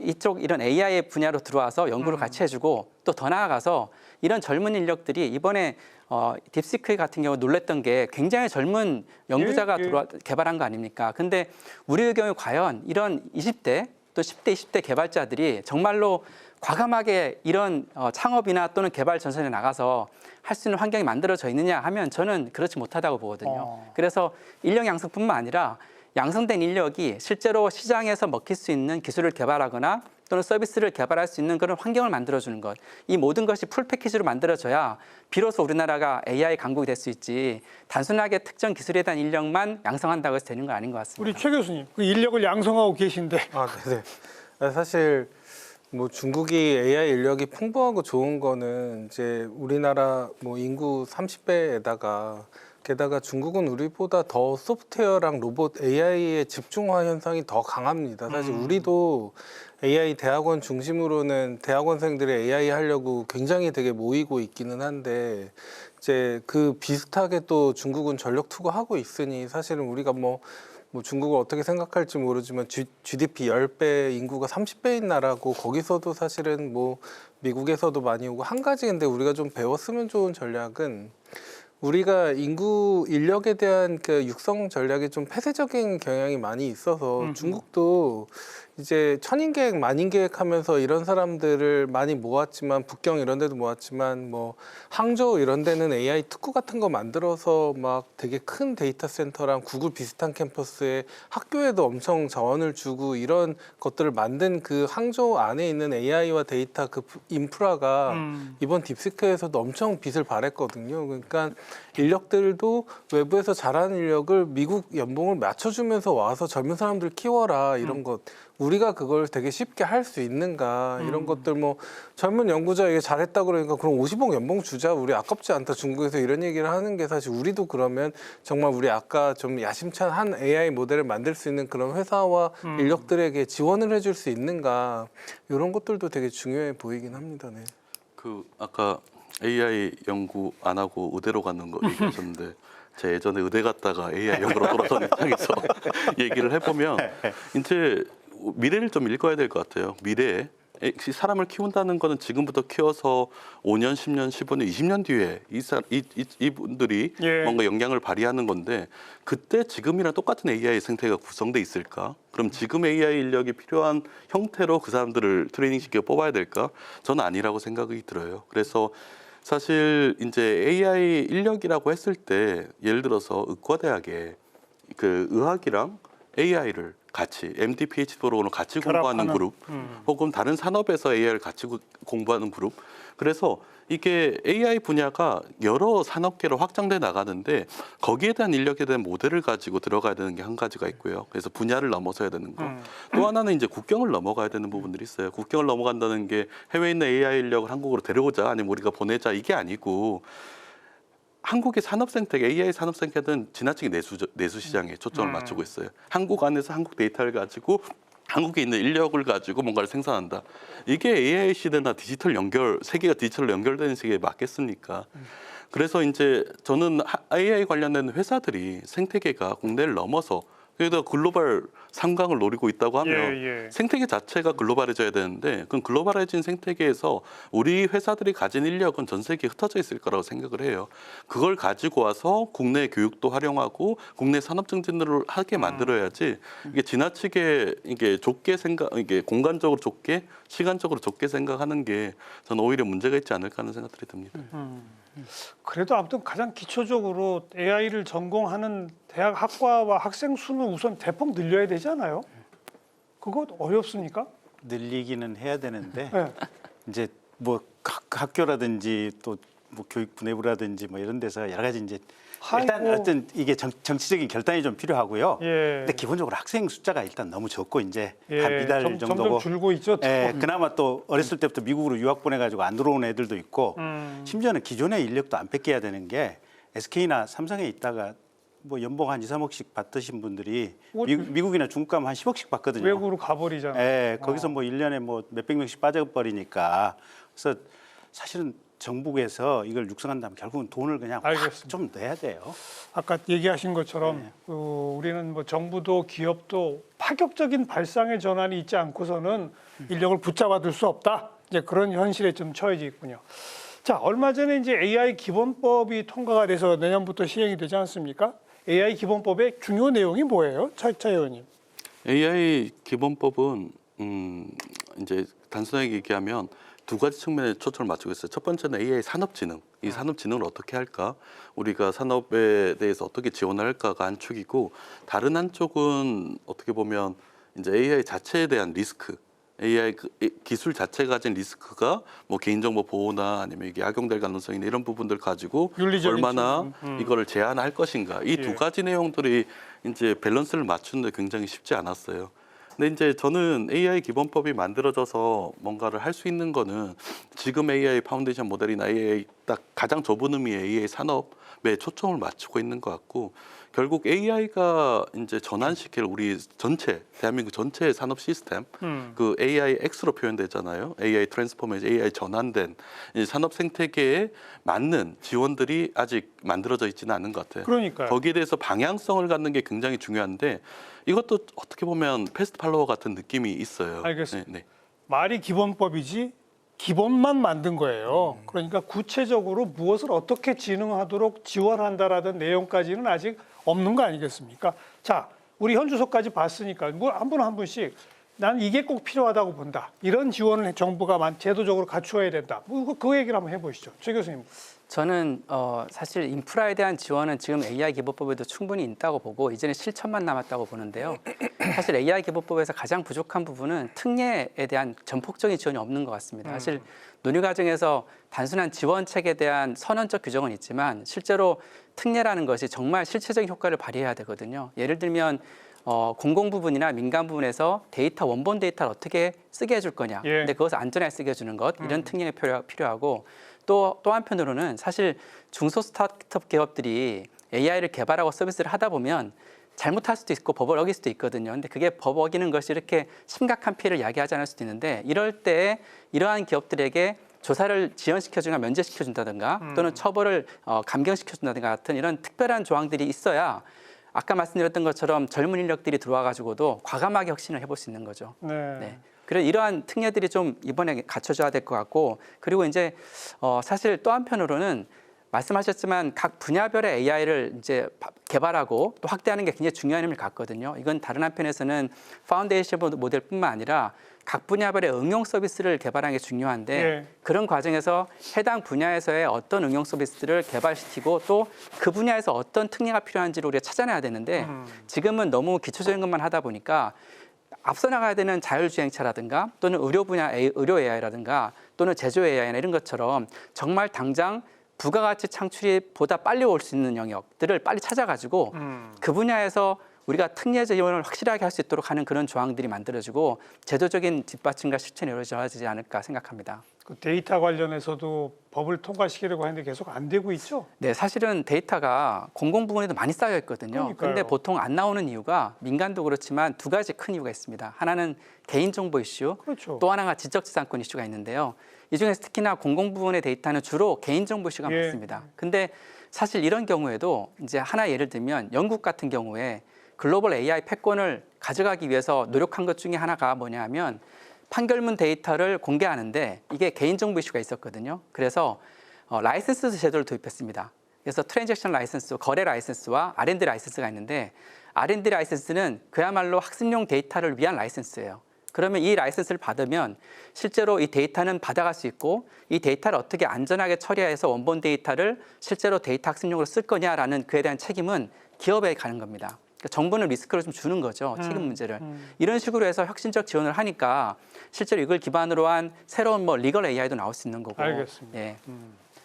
이쪽 이런 AI 분야로 들어와서 연구를 같이 해주고 또 더 나아가서 이런 젊은 인력들이 이번에 딥시크 같은 경우 놀랬던 게 굉장히 젊은 연구자가 개발한 거 아닙니까? 근데 우리의 경우 과연 이런 20대 또 10대, 20대 개발자들이 정말로 과감하게 이런 창업이나 또는 개발 전선에 나가서 할 수 있는 환경이 만들어져 있느냐 하면 저는 그렇지 못하다고 보거든요. 그래서 인력 양성뿐만 아니라 양성된 인력이 실제로 시장에서 먹힐 수 있는 기술을 개발하거나 또는 서비스를 개발할 수 있는 그런 환경을 만들어주는 것. 이 모든 것이 풀 패키지로 만들어져야 비로소 우리나라가 AI 강국이 될 수 있지 단순하게 특정 기술에 대한 인력만 양성한다고 해서 되는 건 아닌 것 같습니다. 우리 최 교수님, 그 인력을 양성하고 계신데. 네네. 사실 뭐 중국이 AI 인력이 풍부하고 좋은 거는 이제 우리나라 뭐 인구 30배에다가 게다가 중국은 우리보다 더 소프트웨어랑 로봇 AI의 집중화 현상이 더 강합니다. 사실 우리도 AI 대학원 중심으로는 대학원생들이 AI 하려고 굉장히 되게 모이고 있기는 한데 이제 그 비슷하게 또 중국은 전력 투구하고 있으니 사실은 우리가 뭐 중국을 어떻게 생각할지 모르지만 GDP 10배, 인구가 30배인 나라고 거기서도 사실은 뭐 미국에서도 많이 오고 한 가지 근데 우리가 좀 배웠으면 좋은 전략은 우리가 인구 인력에 대한 그 육성 전략이 좀 폐쇄적인 경향이 많이 있어서 중국도 이제 천인계획, 만인계획 하면서 이런 사람들을 많이 모았지만 북경 이런 데도 모았지만 뭐 항저우 이런 데는 AI 특구 같은 거 만들어서 막 되게 큰 데이터 센터랑 구글 비슷한 캠퍼스에 학교에도 엄청 자원을 주고 이런 것들을 만든 그 항저우 안에 있는 AI와 데이터 그 인프라가 이번 딥시크에서도 엄청 빛을 발했거든요. 그러니까 인력들도 외부에서 잘하는 인력을 미국 연봉을 맞춰주면서 와서 젊은 사람들 키워라 이런 것. 우리가 그걸 되게 쉽게 할 수 있는가 이런 것들 뭐 젊은 연구자 이게 잘했다 그러니까 그럼 50억 연봉 주자 우리 아깝지 않다 중국에서 이런 얘기를 하는 게 사실 우리도 그러면 정말 우리 아까 좀 야심찬 한 AI 모델을 만들 수 있는 그런 회사와 인력들에게 지원을 해줄 수 있는가 이런 것들도 되게 중요해 보이긴 합니다. 네. 그 아까 AI 연구 안 하고 의대로 가는 거 얘기하셨는데 제가 예전에 의대 갔다가 AI 연구로 돌아선 입장에서 얘기를 해보면 이제 미래를 좀 읽어야 될 것 같아요. 미래에 사람을 키운다는 거는 지금부터 키워서 5년, 10년, 15년, 20년 뒤에 이분들이 예. 뭔가 영향을 발휘하는 건데 그때 지금이랑 똑같은 AI 생태가 구성돼 있을까? 그럼 지금 AI 인력이 필요한 형태로 그 사람들을 트레이닝 시켜 뽑아야 될까? 저는 아니라고 생각이 들어요. 그래서 사실 이제 AI 인력이라고 했을 때 예를 들어서 의과대학에 그 의학이랑 AI를 같이 MD, PhD 프로그램을 같이 공부하는 그룹 혹은 다른 산업에서 AI를 같이 공부하는 그룹 그래서 이게 AI 분야가 여러 산업계로 확장돼 나가는데 거기에 대한 인력에 대한 모델을 가지고 들어가야 되는 게 한 가지가 있고요. 그래서 분야를 넘어서야 되는 거. 또 하나는 이제 국경을 넘어가야 되는 부분들이 있어요. 국경을 넘어간다는 게 해외에 있는 AI 인력을 한국으로 데려오자 아니면 우리가 보내자 이게 아니고 한국의 산업 생태계, AI 산업 생태계는 지나치게 내수 시장에 초점을 맞추고 있어요. 한국 안에서 한국 데이터를 가지고 한국에 있는 인력을 가지고 뭔가를 생산한다. 이게 AI 시대나 디지털 연결, 세계가 디지털로 연결되는 세계에 맞겠습니까? 그래서 이제 저는 AI 관련된 회사들이 생태계가 국내를 넘어서 그래도 글로벌 3강을 노리고 있다고 하면 생태계 자체가 글로벌해져야 되는데 그럼 글로벌해진 생태계에서 우리 회사들이 가진 인력은 전 세계에 흩어져 있을 거라고 생각을 해요. 그걸 가지고 와서 국내 교육도 활용하고 국내 산업 증진을 하게 만들어야지 이게 지나치게 이게 좁게 이게 공간적으로 좁게 시간적으로 좁게 생각하는 게 저는 오히려 문제가 있지 않을까 하는 생각들이 듭니다. 그래도 아무튼 가장 기초적으로 AI를 전공하는 대학 학과와 학생 수는 우선 대폭 늘려야 되잖아요. 그거 어렵습니까? 늘리기는 해야 되는데 네. 이제 뭐 학교라든지 또 뭐 교육부 내부라든지 뭐 이런 데서 여러 가지 이제 일단 어떤 이게 정치적인 결단이 좀 필요하고요. 예. 근데 기본적으로 학생 숫자가 일단 너무 적고 이제 예. 한 이달 정도고 점점 줄고 있죠. 예, 그나마 또 어렸을 때부터 미국으로 유학 보내가지고 안 들어온 애들도 있고 심지어는 기존의 인력도 안 뺏겨야 되는 게 SK나 삼성에 있다가 뭐 연봉 한 2, 3억씩 받으신 분들이 미국이나 중국 가면 한 10억씩 받거든요. 외국으로 가버리잖아요. 예, 거기서 뭐 1년에 뭐 몇백 명씩 빠져버리니까 그래서 사실은 정부에서 이걸 육성한다면 결국은 돈을 그냥 확 좀 내야 돼요. 아까 얘기하신 것처럼 우리는 뭐 정부도 기업도 파격적인 발상의 전환이 있지 않고서는 인력을 붙잡아둘 수 없다. 이제 그런 현실에 좀 처해져 있군요. 자, 얼마 전에 이제 AI 기본법이 통과가 돼서 내년부터 시행이 되지 않습니까? AI 기본법의 중요 내용이 뭐예요, 차 의원님? AI 기본법은 이제 단순하게 얘기하면 두 가지 측면에 초점을 맞추고 있어요. 첫 번째는 AI 산업진흥. 이 산업진흥을 어떻게 할까? 우리가 산업에 대해서 어떻게 지원할까가 한 축이고 다른 한쪽은 어떻게 보면 이제 AI 자체에 대한 리스크. AI 기술 자체가 가진 리스크가 뭐 개인정보 보호나 아니면 이게 악용될 가능성이나 이런 부분들 가지고 얼마나 이거를 제한할 것인가. 이 두 가지 내용들이 이제 밸런스를 맞추는데 굉장히 쉽지 않았어요. 근데 이제 저는 AI 기본법이 만들어져서 뭔가를 할 수 있는 거는 지금 AI 파운데이션 모델이나 AI 딱 가장 좁은 의미의 AI 산업에 초점을 맞추고 있는 것 같고 결국 AI가 이제 전환시킬 우리 전체 대한민국 전체 산업 시스템 그 AI X로 표현되잖아요. AI 트랜스포메이션, AI 전환된 이 산업 생태계에 맞는 지원들이 아직 만들어져 있지는 않은 것 같아요. 그러니까요. 거기에 대해서 방향성을 갖는 게 굉장히 중요한데 이것도 어떻게 보면 패스트 팔로워 같은 느낌이 있어요. 알겠습니다. 네, 네. 말이 기본법이지 기본만 만든 거예요. 그러니까 구체적으로 무엇을 어떻게 진행하도록 지원한다라는 내용까지는 아직 없는 거 아니겠습니까? 자, 우리 현 주소까지 봤으니까 뭐 한 분 한 분씩 난 이게 꼭 필요하다고 본다. 이런 지원을 정부가 제도적으로 갖추어야 된다. 그 얘기를 한번 해보시죠. 최 교수님. 저는 사실 인프라에 대한 지원은 지금 AI 기본법에도 충분히 있다고 보고 이제는 실천만 남았다고 보는데요. 사실 AI 기본법에서 가장 부족한 부분은 특례에 대한 전폭적인 지원이 없는 것 같습니다. 사실 논의 과정에서 단순한 지원책에 대한 선언적 규정은 있지만 실제로 특례라는 것이 정말 실체적인 효과를 발휘해야 되거든요. 예를 들면 공공 부분이나 민간 부분에서 데이터 원본 데이터를 어떻게 쓰게 해줄 거냐. 예. 근데 그것을 안전하게 쓰게 해주는 것 이런 특례가 필요하고 또 한편으로는 사실 중소 스타트업 기업들이 AI를 개발하고 서비스를 하다 보면 잘못할 수도 있고 법을 어길 수도 있거든요. 근데 그게 법 어기는 것이 이렇게 심각한 피해를 야기하지 않을 수도 있는데 이럴 때 이러한 기업들에게 조사를 지연시켜주거나 면제시켜준다든가 또는 처벌을 감경시켜준다든가 같은 이런 특별한 조항들이 있어야 아까 말씀드렸던 것처럼 젊은 인력들이 들어와가지고도 과감하게 혁신을 해볼 수 있는 거죠. 네. 그래서 이러한 특례들이 좀 이번에 갖춰져야 될 것 같고 그리고 이제 사실 또 한편으로는 말씀하셨지만 각 분야별의 AI를 이제 개발하고 또 확대하는 게 굉장히 중요한 의미를 갖거든요. 이건 다른 한편에서는 파운데이션 모델뿐만 아니라 각 분야별의 응용 서비스를 개발하는 게 중요한데 예. 그런 과정에서 해당 분야에서의 어떤 응용 서비스들을 개발시키고 또 그 분야에서 어떤 특례가 필요한지를 우리가 찾아내야 되는데 지금은 너무 기초적인 것만 하다 보니까 앞서 나가야 되는 자율주행차라든가 또는 의료 분야 의료 AI라든가 또는 제조 AI나 이런 것처럼 정말 당장 부가가치 창출이 보다 빨리 올 수 있는 영역들을 빨리 찾아가지고 그 분야에서 우리가 특례 지원을 확실하게 할 수 있도록 하는 그런 조항들이 만들어지고 제도적인 뒷받침과 실천이 이루어져야지 않을까 생각합니다. 그 데이터 관련해서도 법을 통과시키려고 하는데 계속 안 되고 있죠? 네, 사실은 데이터가 공공 부분에도 많이 쌓여 있거든요. 그런데 보통 안 나오는 이유가 민간도 그렇지만 두 가지 큰 이유가 있습니다. 하나는 개인정보 이슈, 그렇죠. 또 하나가 지적재산권 이슈가 있는데요. 이 중에서 특히나 공공 부분의 데이터는 주로 개인정보 이슈가 예. 많습니다. 근데 사실 이런 경우에도 이제 하나 예를 들면 영국 같은 경우에 글로벌 AI 패권을 가져가기 위해서 노력한 것 중에 하나가 뭐냐면 판결문 데이터를 공개하는데 이게 개인정보 이슈가 있었거든요. 그래서 라이센스 제도를 도입했습니다. 그래서 트랜잭션 라이센스, 거래 라이센스와 R&D 라이센스가 있는데 R&D 라이센스는 그야말로 학습용 데이터를 위한 라이센스예요. 그러면 이 라이센스를 받으면 실제로 이 데이터는 받아갈 수 있고 이 데이터를 어떻게 안전하게 처리해서 원본 데이터를 실제로 데이터 학습용으로 쓸 거냐라는 그에 대한 책임은 기업에 가는 겁니다. 그러니까 정부는 리스크를 좀 주는 거죠. 책임 문제를. 이런 식으로 해서 혁신적 지원을 하니까 실제로 이걸 기반으로 한 새로운 리걸 AI도 나올 수 있는 거고. 알겠습니다. 예.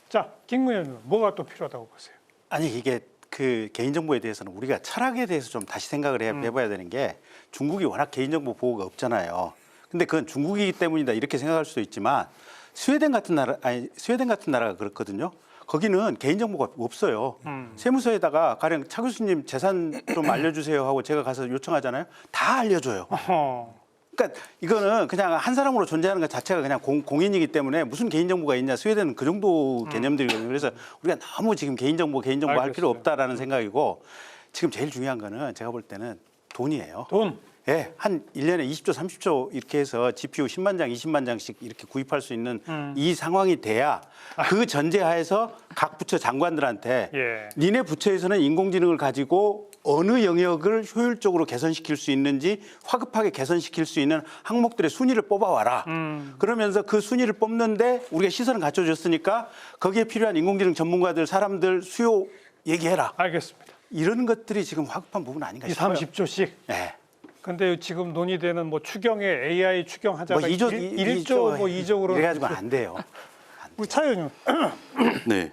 자, 김무현 의원님, 뭐가 또 필요하다고 보세요? 아니 이게 그 개인정보에 대해서는 우리가 철학에 대해서 좀 다시 생각을 해봐야 되는 게 중국이 워낙 개인정보 보호가 없잖아요. 근데 그건 중국이기 때문이다 이렇게 생각할 수도 있지만 스웨덴 같은 나라가 그렇거든요. 거기는 개인정보가 없어요. 세무서에다가 가령 차 교수님 재산 좀 알려주세요 하고 제가 가서 요청하잖아요. 다 알려줘요. 그러니까 이거는 그냥 한 사람으로 존재하는 것 자체가 그냥 공인이기 때문에 무슨 개인정보가 있냐. 스웨덴은 그 정도 개념들이거든요. 그래서 우리가 너무 지금 개인정보 할 필요 없다라는 생각이고 지금 제일 중요한 거는 제가 볼 때는 돈이에요. 돈. 예, 한 1년에 20조, 30조 이렇게 해서 GPU 10만 장, 20만 장씩 이렇게 구입할 수 있는 이 상황이 돼야 그 전제하에서 각 부처 장관들한테 니네 부처에서는 인공지능을 가지고 어느 영역을 효율적으로 개선시킬 수 있는지 화급하게 개선시킬 수 있는 항목들의 순위를 뽑아와라. 그러면서 그 순위를 뽑는데 우리가 시선을 갖춰줬으니까 거기에 필요한 인공지능 전문가들, 사람들 수요 얘기해라. 알겠습니다. 이런 것들이 지금 화급한 부분 아닌가 싶어요. 30조씩. 네. 근데 지금 논의되는 추경에 AI 추경하자가 1조, 2조로 이래가지고는 안 돼요. 우리 차 의원님. 네.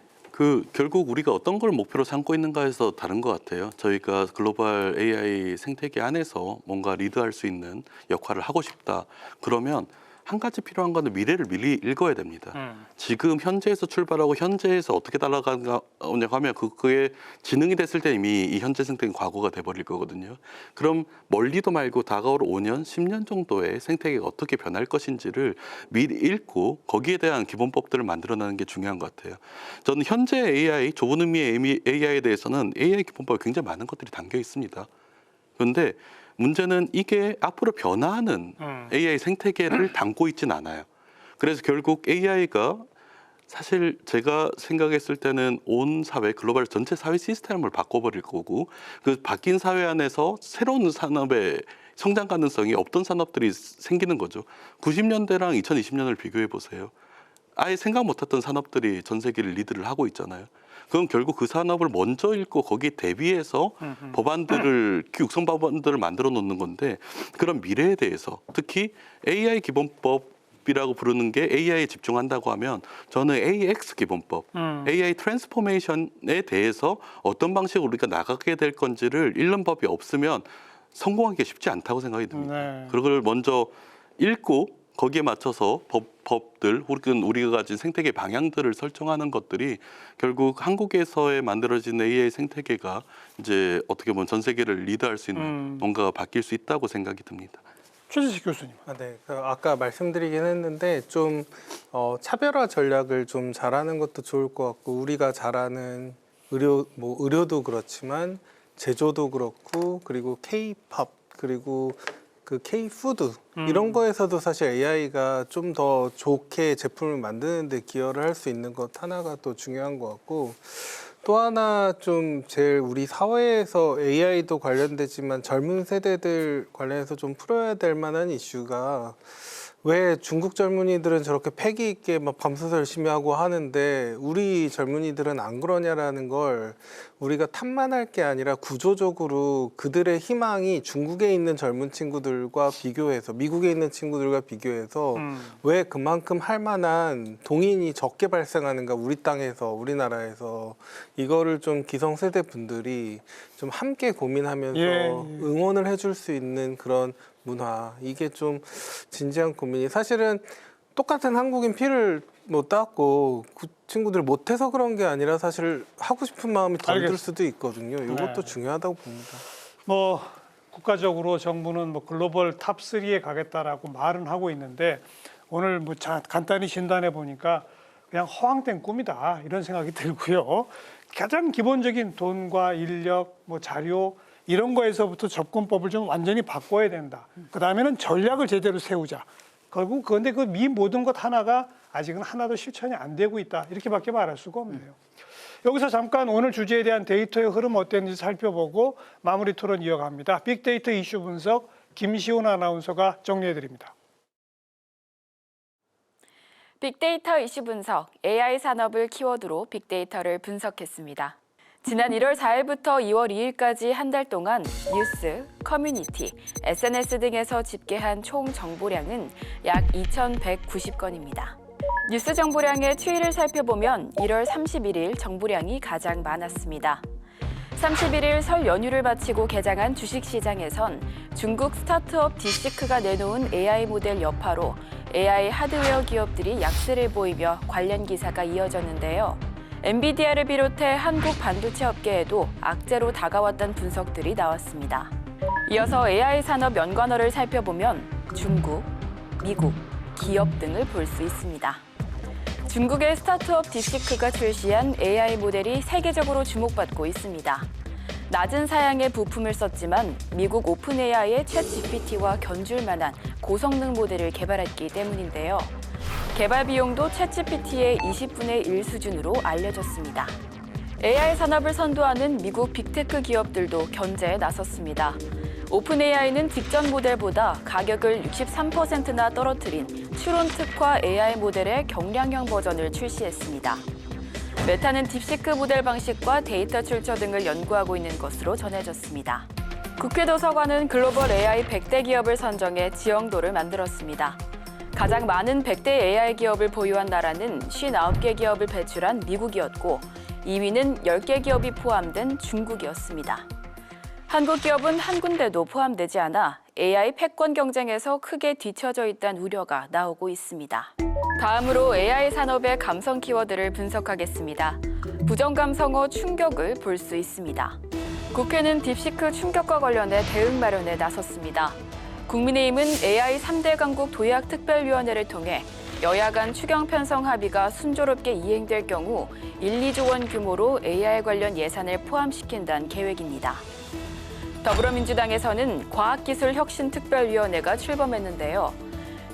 결국 우리가 어떤 걸 목표로 삼고 있는가에서 다른 것 같아요. 저희가 글로벌 AI 생태계 안에서 뭔가 리드할 수 있는 역할을 하고 싶다. 그러면 한 가지 필요한 거는 미래를 미리 읽어야 됩니다. 지금 현재에서 출발하고 현재에서 어떻게 달라가냐고 하면 그게 지능이 됐을 때 이미 이 현재 생태계는 과거가 돼버릴 거거든요. 그럼 멀리도 말고 다가올 5년, 10년 정도의 생태계가 어떻게 변할 것인지를 미리 읽고 거기에 대한 기본법들을 만들어내는 게 중요한 것 같아요. 저는 현재 AI, 좁은 의미의 AI에 대해서는 AI 기본법에 굉장히 많은 것들이 담겨 있습니다. 그런데 문제는 이게 앞으로 변화하는 AI 생태계를 담고 있진 않아요. 그래서 결국 AI가 사실 제가 생각했을 때는 온 사회, 글로벌 전체 사회 시스템을 바꿔버릴 거고 그 바뀐 사회 안에서 새로운 산업의 성장 가능성이 없던 산업들이 생기는 거죠. 90년대랑 2020년을 비교해 보세요. 아예 생각 못했던 산업들이 전 세계를 리드를 하고 있잖아요. 그건 결국 그 산업을 먼저 읽고 거기에 대비해서 법안들을, 육성 법안들을 만들어 놓는 건데 그런 미래에 대해서 특히 AI 기본법이라고 부르는 게 AI에 집중한다고 하면 저는 AX 기본법, AI 트랜스포메이션에 대해서 어떤 방식으로 우리가 나가게 될 건지를 읽는 법이 없으면 성공하기가 쉽지 않다고 생각이 듭니다. 네. 그걸 먼저 읽고 거기에 맞춰서 법들 혹은 우리가 가진 생태계 방향들을 설정하는 것들이 결국 한국에서의 만들어진 AI 생태계가 이제 어떻게 보면 전 세계를 리드할 수 있는 뭔가가 바뀔 수 있다고 생각이 듭니다. 최재식 교수님. 네, 아까 말씀드리긴 했는데 좀 차별화 전략을 좀 잘하는 것도 좋을 것 같고 우리가 잘하는 의료도 그렇지만 제조도 그렇고 그리고 K-팝 그리고 그 K-푸드 이런 거에서도 사실 AI가 좀 더 좋게 제품을 만드는 데 기여를 할 수 있는 것 하나가 또 중요한 것 같고 또 하나 좀 제일 우리 사회에서 AI도 관련되지만 젊은 세대들 관련해서 좀 풀어야 될 만한 이슈가 왜 중국 젊은이들은 저렇게 패기 있게 막 밤새서 열심히 하고 하는데 우리 젊은이들은 안 그러냐라는 걸 우리가 탓만할 게 아니라 구조적으로 그들의 희망이 중국에 있는 젊은 친구들과 비교해서 미국에 있는 친구들과 비교해서 왜 그만큼 할 만한 동인이 적게 발생하는가 우리 땅에서 우리나라에서 이거를 좀 기성세대 분들이 좀 함께 고민하면서 응원을 해줄 수 있는 그런 문화 이게 좀 진지한 고민이 사실은 똑같은 한국인 피를 못 땄고 그 친구들 못해서 그런 게 아니라 사실 하고 싶은 마음이 덜 들 수도 있거든요. 이것도 중요하다고 봅니다. 뭐 국가적으로 정부는 뭐 글로벌 탑 3에 가겠다라고 말은 하고 있는데 오늘 뭐 간단히 진단해 보니까 그냥 허황된 꿈이다 이런 생각이 들고요. 가장 기본적인 돈과 인력, 뭐 자료 이런 거에서부터 접근법을 좀 완전히 바꿔야 된다. 그 다음에는 전략을 제대로 세우자. 결국 그런데 그 모든 것 하나가 아직은 하나도 실천이 안 되고 있다. 이렇게밖에 말할 수가 없네요. 여기서 잠깐 오늘 주제에 대한 데이터의 흐름 어땠는지 살펴보고 마무리 토론 이어갑니다. 빅데이터 이슈 분석 김시온 아나운서가 정리해드립니다. 빅데이터 이슈 분석, AI 산업을 키워드로 빅데이터를 분석했습니다. 지난 1월 4일부터 2월 2일까지 한 달 동안 뉴스, 커뮤니티, SNS 등에서 집계한 총 정보량은 약 2,190건입니다. 뉴스 정보량의 추이를 살펴보면 1월 31일 정보량이 가장 많았습니다. 31일 설 연휴를 마치고 개장한 주식시장에선 중국 스타트업 딥시크가 내놓은 AI 모델 여파로 AI 하드웨어 기업들이 약세를 보이며 관련 기사가 이어졌는데요. 엔비디아를 비롯해 한국 반도체 업계에도 악재로 다가왔던 분석들이 나왔습니다. 이어서 AI 산업 연관어를 살펴보면 중국, 미국, 기업 등을 볼 수 있습니다. 중국의 스타트업 딥시크가 출시한 AI 모델이 세계적으로 주목받고 있습니다. 낮은 사양의 부품을 썼지만 미국 오픈 AI의 챗GPT와 견줄 만한 고성능 모델을 개발했기 때문인데요. 개발 비용도 챗GPT의 20분의 1 수준으로 알려졌습니다. AI 산업을 선도하는 미국 빅테크 기업들도 견제에 나섰습니다. 오픈 AI는 직전 모델보다 가격을 63%나 떨어뜨린 추론 특화 AI 모델의 경량형 버전을 출시했습니다. 메타는 딥시크 모델 방식과 데이터 출처 등을 연구하고 있는 것으로 전해졌습니다. 국회 도서관은 글로벌 AI 100대 기업을 선정해 지형도를 만들었습니다. 가장 많은 100대 AI 기업을 보유한 나라는 59개 기업을 배출한 미국이었고 2위는 10개 기업이 포함된 중국이었습니다. 한국 기업은 한 군데도 포함되지 않아 AI 패권 경쟁에서 크게 뒤처져 있다는 우려가 나오고 있습니다. 다음으로 AI 산업의 감성 키워드를 분석하겠습니다. 부정감성어 충격을 볼 수 있습니다. 국회는 딥시크 충격과 관련해 대응 마련에 나섰습니다. 국민의힘은 AI 3대 강국 도약 특별위원회를 통해 여야 간 추경 편성 합의가 순조롭게 이행될 경우 1, 2조 원 규모로 AI 관련 예산을 포함시킨다는 계획입니다. 더불어민주당에서는 과학기술혁신특별위원회가 출범했는데요.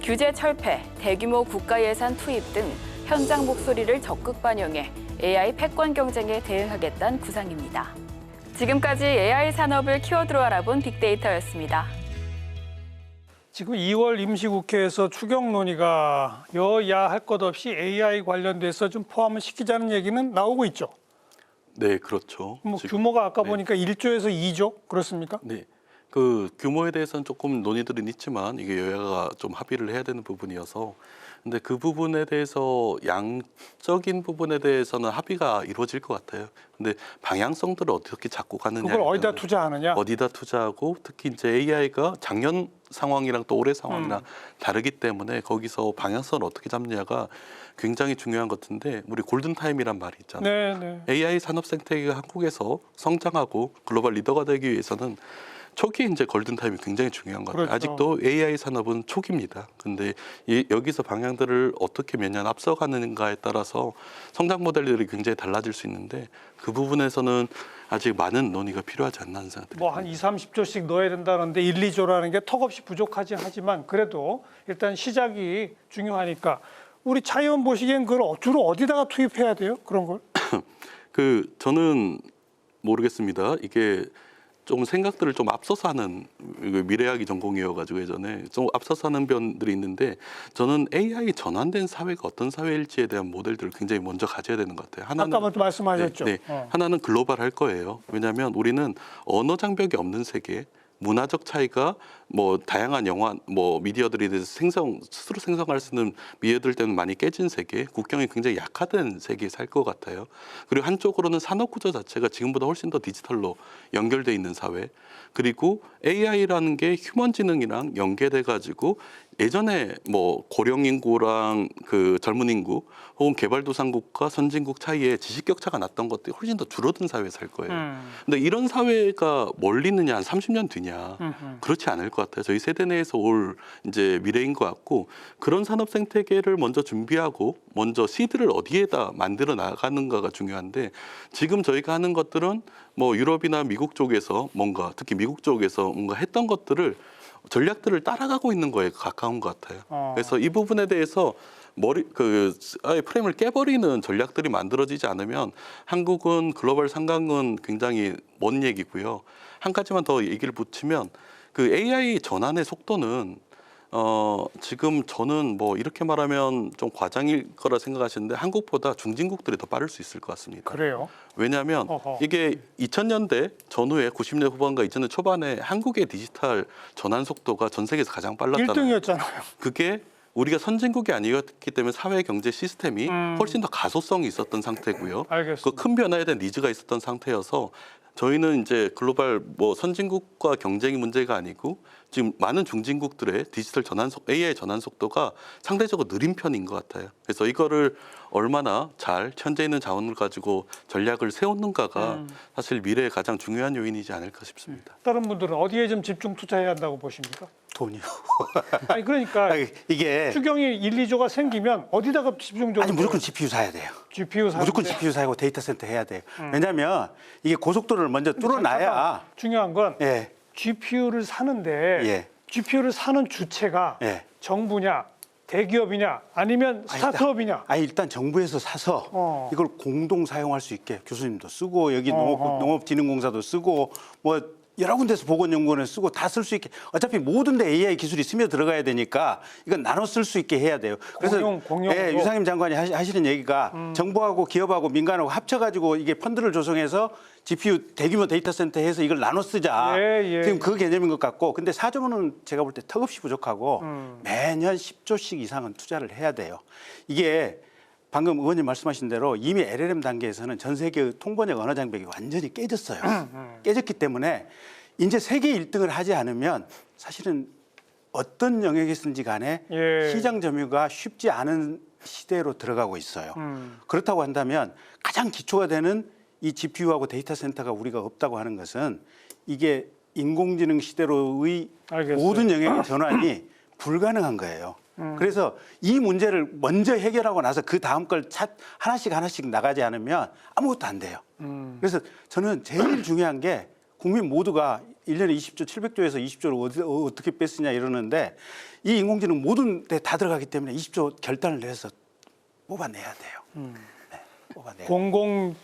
규제 철폐, 대규모 국가 예산 투입 등 현장 목소리를 적극 반영해 AI 패권 경쟁에 대응하겠다는 구상입니다. 지금까지 AI 산업을 키워드로 알아본 빅데이터였습니다. 지금 2월 임시국회에서 추경 논의가 여야 할 것 없이 AI 관련돼서 좀 포함을 시키자는 얘기는 나오고 있죠. 네, 그렇죠. 뭐 지금- 규모가 아까 네. 보니까 1조에서 2조 그렇습니까? 네. 그 규모에 대해서는 조금 논의들은 있지만 이게 여야가 좀 합의를 해야 되는 부분이어서 근데 그 부분에 대해서 양적인 부분에 대해서는 합의가 이루어질 것 같아요. 근데 방향성들을 어떻게 잡고 가느냐. 그걸 어디다 투자하느냐? 어디다 투자하고 특히 이제 AI가 작년 상황이랑 또 올해 상황이랑 다르기 때문에 거기서 방향성을 어떻게 잡느냐가 굉장히 중요한 것 같은데 우리 골든타임이란 말이 있잖아요. 네, 네. AI 산업 생태계가 한국에서 성장하고 글로벌 리더가 되기 위해서는 초기 이제 골든타임이 굉장히 중요한 것 같아요. 그렇죠. 아직도 AI 산업은 초기입니다. 근데 여기서 방향들을 어떻게 몇 년 앞서가는가에 따라서 성장 모델들이 굉장히 달라질 수 있는데 그 부분에서는 아직 많은 논의가 필요하지 않나 하는 생각이 듭니다. 뭐 한 2, 30조씩 넣어야 된다는데 1, 2조라는 게 턱없이 부족하긴 하지만 그래도 일단 시작이 중요하니까 우리 차의원 보시기엔 그걸 주로 어디다가 투입해야 돼요? 그런 걸? 저는 모르겠습니다. 이게 좀 생각들을 좀 앞서서 하는 미래학이 전공이어가지고 예전에 좀 앞서서 하는 변들이 있는데 저는 AI 전환된 사회가 어떤 사회일지에 대한 모델들을 굉장히 먼저 가져야 되는 것 같아요. 하나는 아까 말씀하셨죠. 네, 하나는 글로벌할 거예요. 왜냐하면 우리는 언어 장벽이 없는 세계, 문화적 차이가 뭐 다양한 영화, 뭐 미디어들에 대해서 스스로 생성할 수 있는 미디어들 때문에 많이 깨진 세계, 국경이 굉장히 약화된 세계에 살 것 같아요. 그리고 한쪽으로는 산업 구조 자체가 지금보다 훨씬 더 디지털로 연결돼 있는 사회, 그리고 AI라는 게 휴먼 지능이랑 연계돼 가지고 예전에 뭐 고령 인구랑 그 젊은 인구 혹은 개발도상국과 선진국 사이에 지식 격차가 났던 것들이 훨씬 더 줄어든 사회에 살 거예요. 근데 이런 사회가 멀리 있느냐 한 30년 뒤냐 그렇지 않을 것 같아요. 저희 세대 내에서 올 이제 미래인 것 같고 그런 산업 생태계를 먼저 준비하고 먼저 시드를 어디에다 만들어 나가는가가 중요한데 지금 저희가 하는 것들은 뭐 유럽이나 미국 쪽에서 뭔가 특히 미국 쪽에서 뭔가 했던 것들을 전략들을 따라가고 있는 거에 가까운 것 같아요. 그래서 이 부분에 대해서 아예 프레임을 깨버리는 전략들이 만들어지지 않으면 한국은 글로벌 상강은 굉장히 먼 얘기고요. 한 가지만 더 얘기를 붙이면 그 AI 전환의 속도는 지금 저는 뭐 이렇게 말하면 좀 과장일 거라 생각하시는데 한국보다 중진국들이 더 빠를 수 있을 것 같습니다. 그래요? 왜냐하면 이게 2000년대 전후에 90년대 후반과 2000년 초반에 한국의 디지털 전환 속도가 전 세계에서 가장 빨랐잖아요. 1등이었잖아요. 그게 우리가 선진국이 아니었기 때문에 사회 경제 시스템이 훨씬 더 가소성이 있었던 상태고요. 알겠습니다. 그 큰 변화에 대한 니즈가 있었던 상태여서 저희는 이제 글로벌 뭐 선진국과 경쟁이 문제가 아니고 지금 많은 중진국들의 디지털 전환 AI 전환 속도가 상대적으로 느린 편인 것 같아요. 그래서 이거를 얼마나 잘 현재 있는 자원을 가지고 전략을 세우는가가 사실 미래의 가장 중요한 요인이지 않을까 싶습니다. 다른 분들은 어디에 좀 집중 투자해야 한다고 보십니까? 돈이요. 아니 그러니까 이게 추경이 1, 2조가 생기면 어디다가 집중적으로 아니 무조건 GPU 사야 돼요. GPU 사는데 무조건 GPU 사고 데이터 센터 해야 돼요. 왜냐하면 이게 고속도로를 먼저 뚫어놔야 중요한 건 예, GPU를 사는데 예. GPU를 사는 주체가 예. 정부냐 대기업이냐 아니면 스타트업이냐. 일단 정부에서 사서 이걸 공동 사용할 수 있게 교수님도 쓰고 여기 농업진흥공사도 쓰고 뭐 여러 군데서 보건연구원에 쓰고 다 쓸 수 있게 어차피 모든 데 AI 기술이 스며 들어가야 되니까 이건 나눠 쓸 수 있게 해야 돼요. 그래서 공용으로. 예, 유상임 장관이 하시는 얘기가 정부하고 기업하고 민간하고 합쳐가지고 이게 펀드를 조성해서 GPU 대규모 데이터 센터 해서 이걸 나눠 쓰자. 지금 그 개념인 것 같고 근데 4조는 제가 볼 때 턱없이 부족하고 매년 10조씩 이상은 투자를 해야 돼요. 이게 방금 의원님 말씀하신 대로 이미 LLM 단계에서는 전 세계 통번역 언어 장벽이 완전히 깨졌어요. 깨졌기 때문에 이제 세계 1등을 하지 않으면 사실은 어떤 영역이든지 간에 시장 점유가 쉽지 않은 시대로 들어가고 있어요. 그렇다고 한다면 가장 기초가 되는 이 GPU하고 데이터 센터가 우리가 없다고 하는 것은 이게 인공지능 시대로의 모든 영역의 전환이 불가능한 거예요. 그래서 이 문제를 먼저 해결하고 나서 그 다음 걸 하나씩 나가지 않으면 아무것도 안 돼요. 그래서 저는 제일 중요한 게 국민 모두가 1년에 20조, 700조에서 20조를 어떻게 뺐으냐 이러는데 이 인공지능 모든 데 다 들어가기 때문에 20조 결단을 내서 뽑아내야 돼요. 네, 뽑아내야 돼요. 공공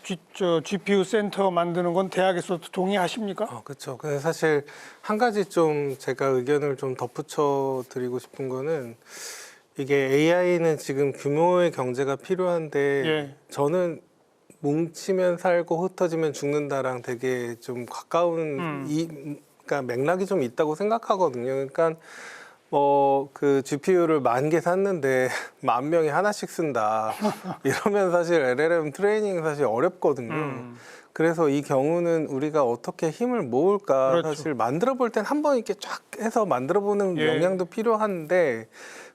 GPU 센터 만드는 건 대학에서도 동의하십니까? 그렇죠. 근데 사실 한 가지 좀 제가 의견을 좀 덧붙여 드리고 싶은 거는 이게 AI는 지금 규모의 경제가 필요한데 예. 저는 뭉치면 살고 흩어지면 죽는다랑 되게 좀 가까운 그러니까 맥락이 좀 있다고 생각하거든요. 그러니까 그 GPU를 10,000개 샀는데 10,000명이 하나씩 쓴다. 이러면 사실 LLM 트레이닝 사실 어렵거든요. 그래서 이 경우는 우리가 어떻게 힘을 모을까 그렇죠. 사실 만들어 볼 땐 한번 이렇게 쫙 해서 만들어 보는 예. 역량도 필요한데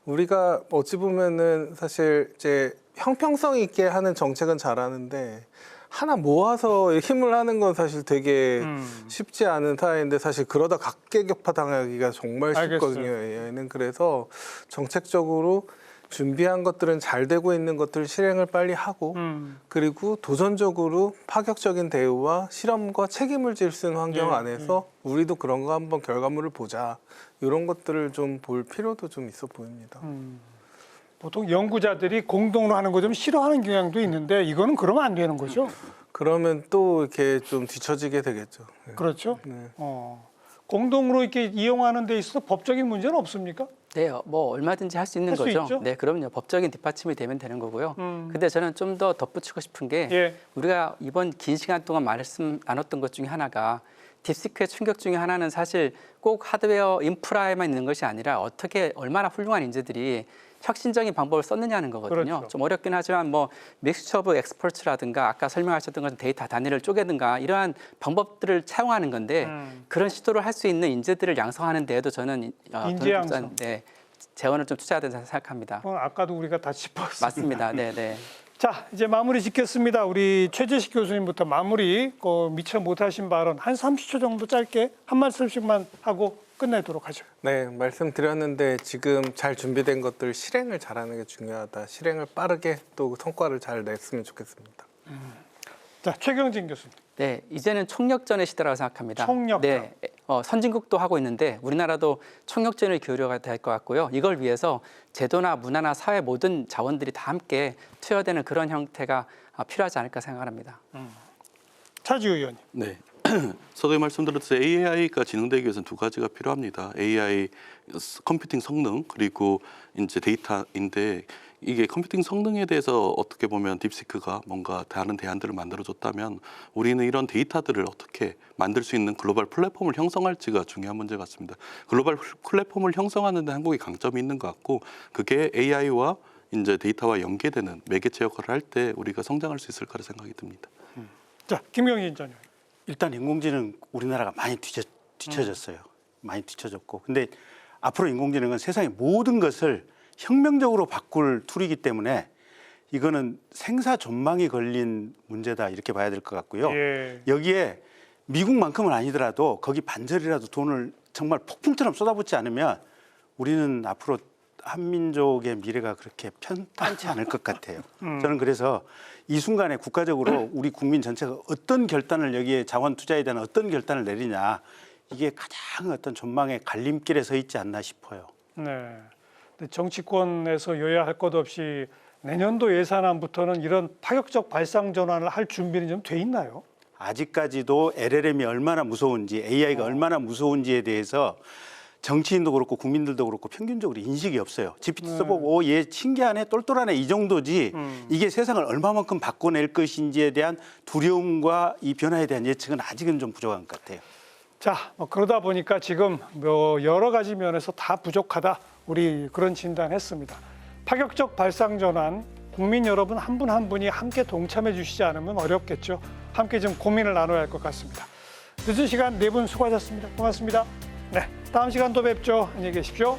우리가 어찌 보면은 사실 이제 형평성 있게 하는 정책은 잘하는데 하나 모아서 힘을 하는 건 사실 되게 쉽지 않은 사회인데 사실 그러다 각계격파 당하기가 정말 쉽거든요. AI는. 그래서 정책적으로 준비한 것들은 잘 되고 있는 것들 실행을 빨리 하고 그리고 도전적으로 파격적인 대우와 실험과 책임을 질 수 있는 환경 안에서 우리도 그런 거 한번 결과물을 보자. 이런 것들을 좀 볼 필요도 좀 있어 보입니다. 보통 연구자들이 공동으로 하는 거 좀 싫어하는 경향도 있는데 이거는 그러면 안 되는 거죠? 그러면 또 이렇게 좀 뒤처지게 되겠죠. 네. 그렇죠? 네. 공동으로 이렇게 이용하는 데 있어서 법적인 문제는 없습니까? 네, 뭐 얼마든지 할 수 있는 할수 거죠. 있죠? 네, 그럼요. 법적인 뒷받침이 되면 되는 거고요. 근데 저는 좀 더 덧붙이고 싶은 게 예. 우리가 이번 긴 시간 동안 말씀 나눴던 것 중에 하나가 딥시크의 충격 중에 하나는 사실 꼭 하드웨어 인프라에만 있는 것이 아니라 어떻게 얼마나 훌륭한 인재들이 혁신적인 방법을 썼느냐는 거거든요. 그렇죠. 좀 어렵긴 하지만 뭐 믹스처 오브 엑스퍼트라든가 아까 설명하셨던 것은 데이터 단위를 쪼개든가 이러한 방법들을 차용하는 건데 그런 시도를 할 수 있는 인재들을 양성하는 데에도 저는 인재 양성. 네, 재원을 좀 투자해야 된다고 생각합니다. 아까도 우리가 다 짚었습니다. 맞습니다. 네, 네. 자, 이제 마무리 짓겠습니다. 우리 최재식 교수님부터 마무리 미처 못하신 발언 한 30초 정도 짧게 한 말씀씩만 하고 끝내도록 하죠. 네, 말씀드렸는데 지금 잘 준비된 것들 실행을 잘하는 게 중요하다. 실행을 빠르게 또 성과를 잘 냈으면 좋겠습니다. 자, 최경진 교수님. 네, 이제는 총력전의 시대라고 생각합니다. 총력전. 네, 선진국도 하고 있는데 우리나라도 총력전을 기울여야 될 것 같고요. 이걸 위해서 제도나 문화나 사회 모든 자원들이 다 함께 투여되는 그런 형태가 필요하지 않을까 생각합니다. 차지우 의원님. 네. 서두에 말씀드렸듯이 AI가 진행되기 위해서는 두 가지가 필요합니다. AI 컴퓨팅 성능 그리고 이제 데이터인데 이게 컴퓨팅 성능에 대해서 어떻게 보면 딥시크가 뭔가 다른 대안들을 만들어줬다면 우리는 이런 데이터들을 어떻게 만들 수 있는 글로벌 플랫폼을 형성할지가 중요한 문제 같습니다. 글로벌 플랫폼을 형성하는 데 한국이 강점이 있는 것 같고 그게 AI와 이제 데이터와 연계되는 매개체 역할을 할 때 우리가 성장할 수 있을 거라 생각이 듭니다. 자, 김경진 전 의원. 일단 인공지능 우리나라가 많이 뒤쳐졌어요. 많이 뒤쳐졌고. 근데 앞으로 인공지능은 세상의 모든 것을 혁명적으로 바꿀 툴이기 때문에 이거는 생사존망이 걸린 문제다 이렇게 봐야 될 것 같고요. 예. 여기에 미국만큼은 아니더라도 거기 반절이라도 돈을 정말 폭풍처럼 쏟아붓지 않으면 우리는 앞으로 한민족의 미래가 그렇게 편탄치 않을 것 같아요. 저는 그래서 이 순간에 국가적으로 우리 국민 전체가 어떤 결단을 여기에 자원 투자에 대한 어떤 결단을 내리냐 이게 가장 어떤 전망의 갈림길에 서 있지 않나 싶어요. 네. 정치권에서 여야 할 것 없이 내년도 예산안부터는 이런 파격적 발상 전환을 할 준비는 좀 돼 있나요? 아직까지도 LLM이 얼마나 무서운지 AI가 얼마나 무서운지에 대해서 정치인도 그렇고 국민들도 그렇고 평균적으로 인식이 없어요. GPT 써보고 얘 신기하네 똘똘하네 이 정도지 이게 세상을 얼마만큼 바꿔낼 것인지에 대한 두려움과 이 변화에 대한 예측은 아직은 좀 부족한 것 같아요. 자, 그러다 보니까 지금 여러 가지 면에서 다 부족하다. 우리 그런 진단했습니다. 파격적 발상 전환, 국민 여러분 한 분 한 분이 함께 동참해 주시지 않으면 어렵겠죠. 함께 좀 고민을 나눠야 할 것 같습니다. 늦은 시간 네 분 수고하셨습니다. 고맙습니다. 네, 다음 시간 또 뵙죠. 안녕히 계십시오.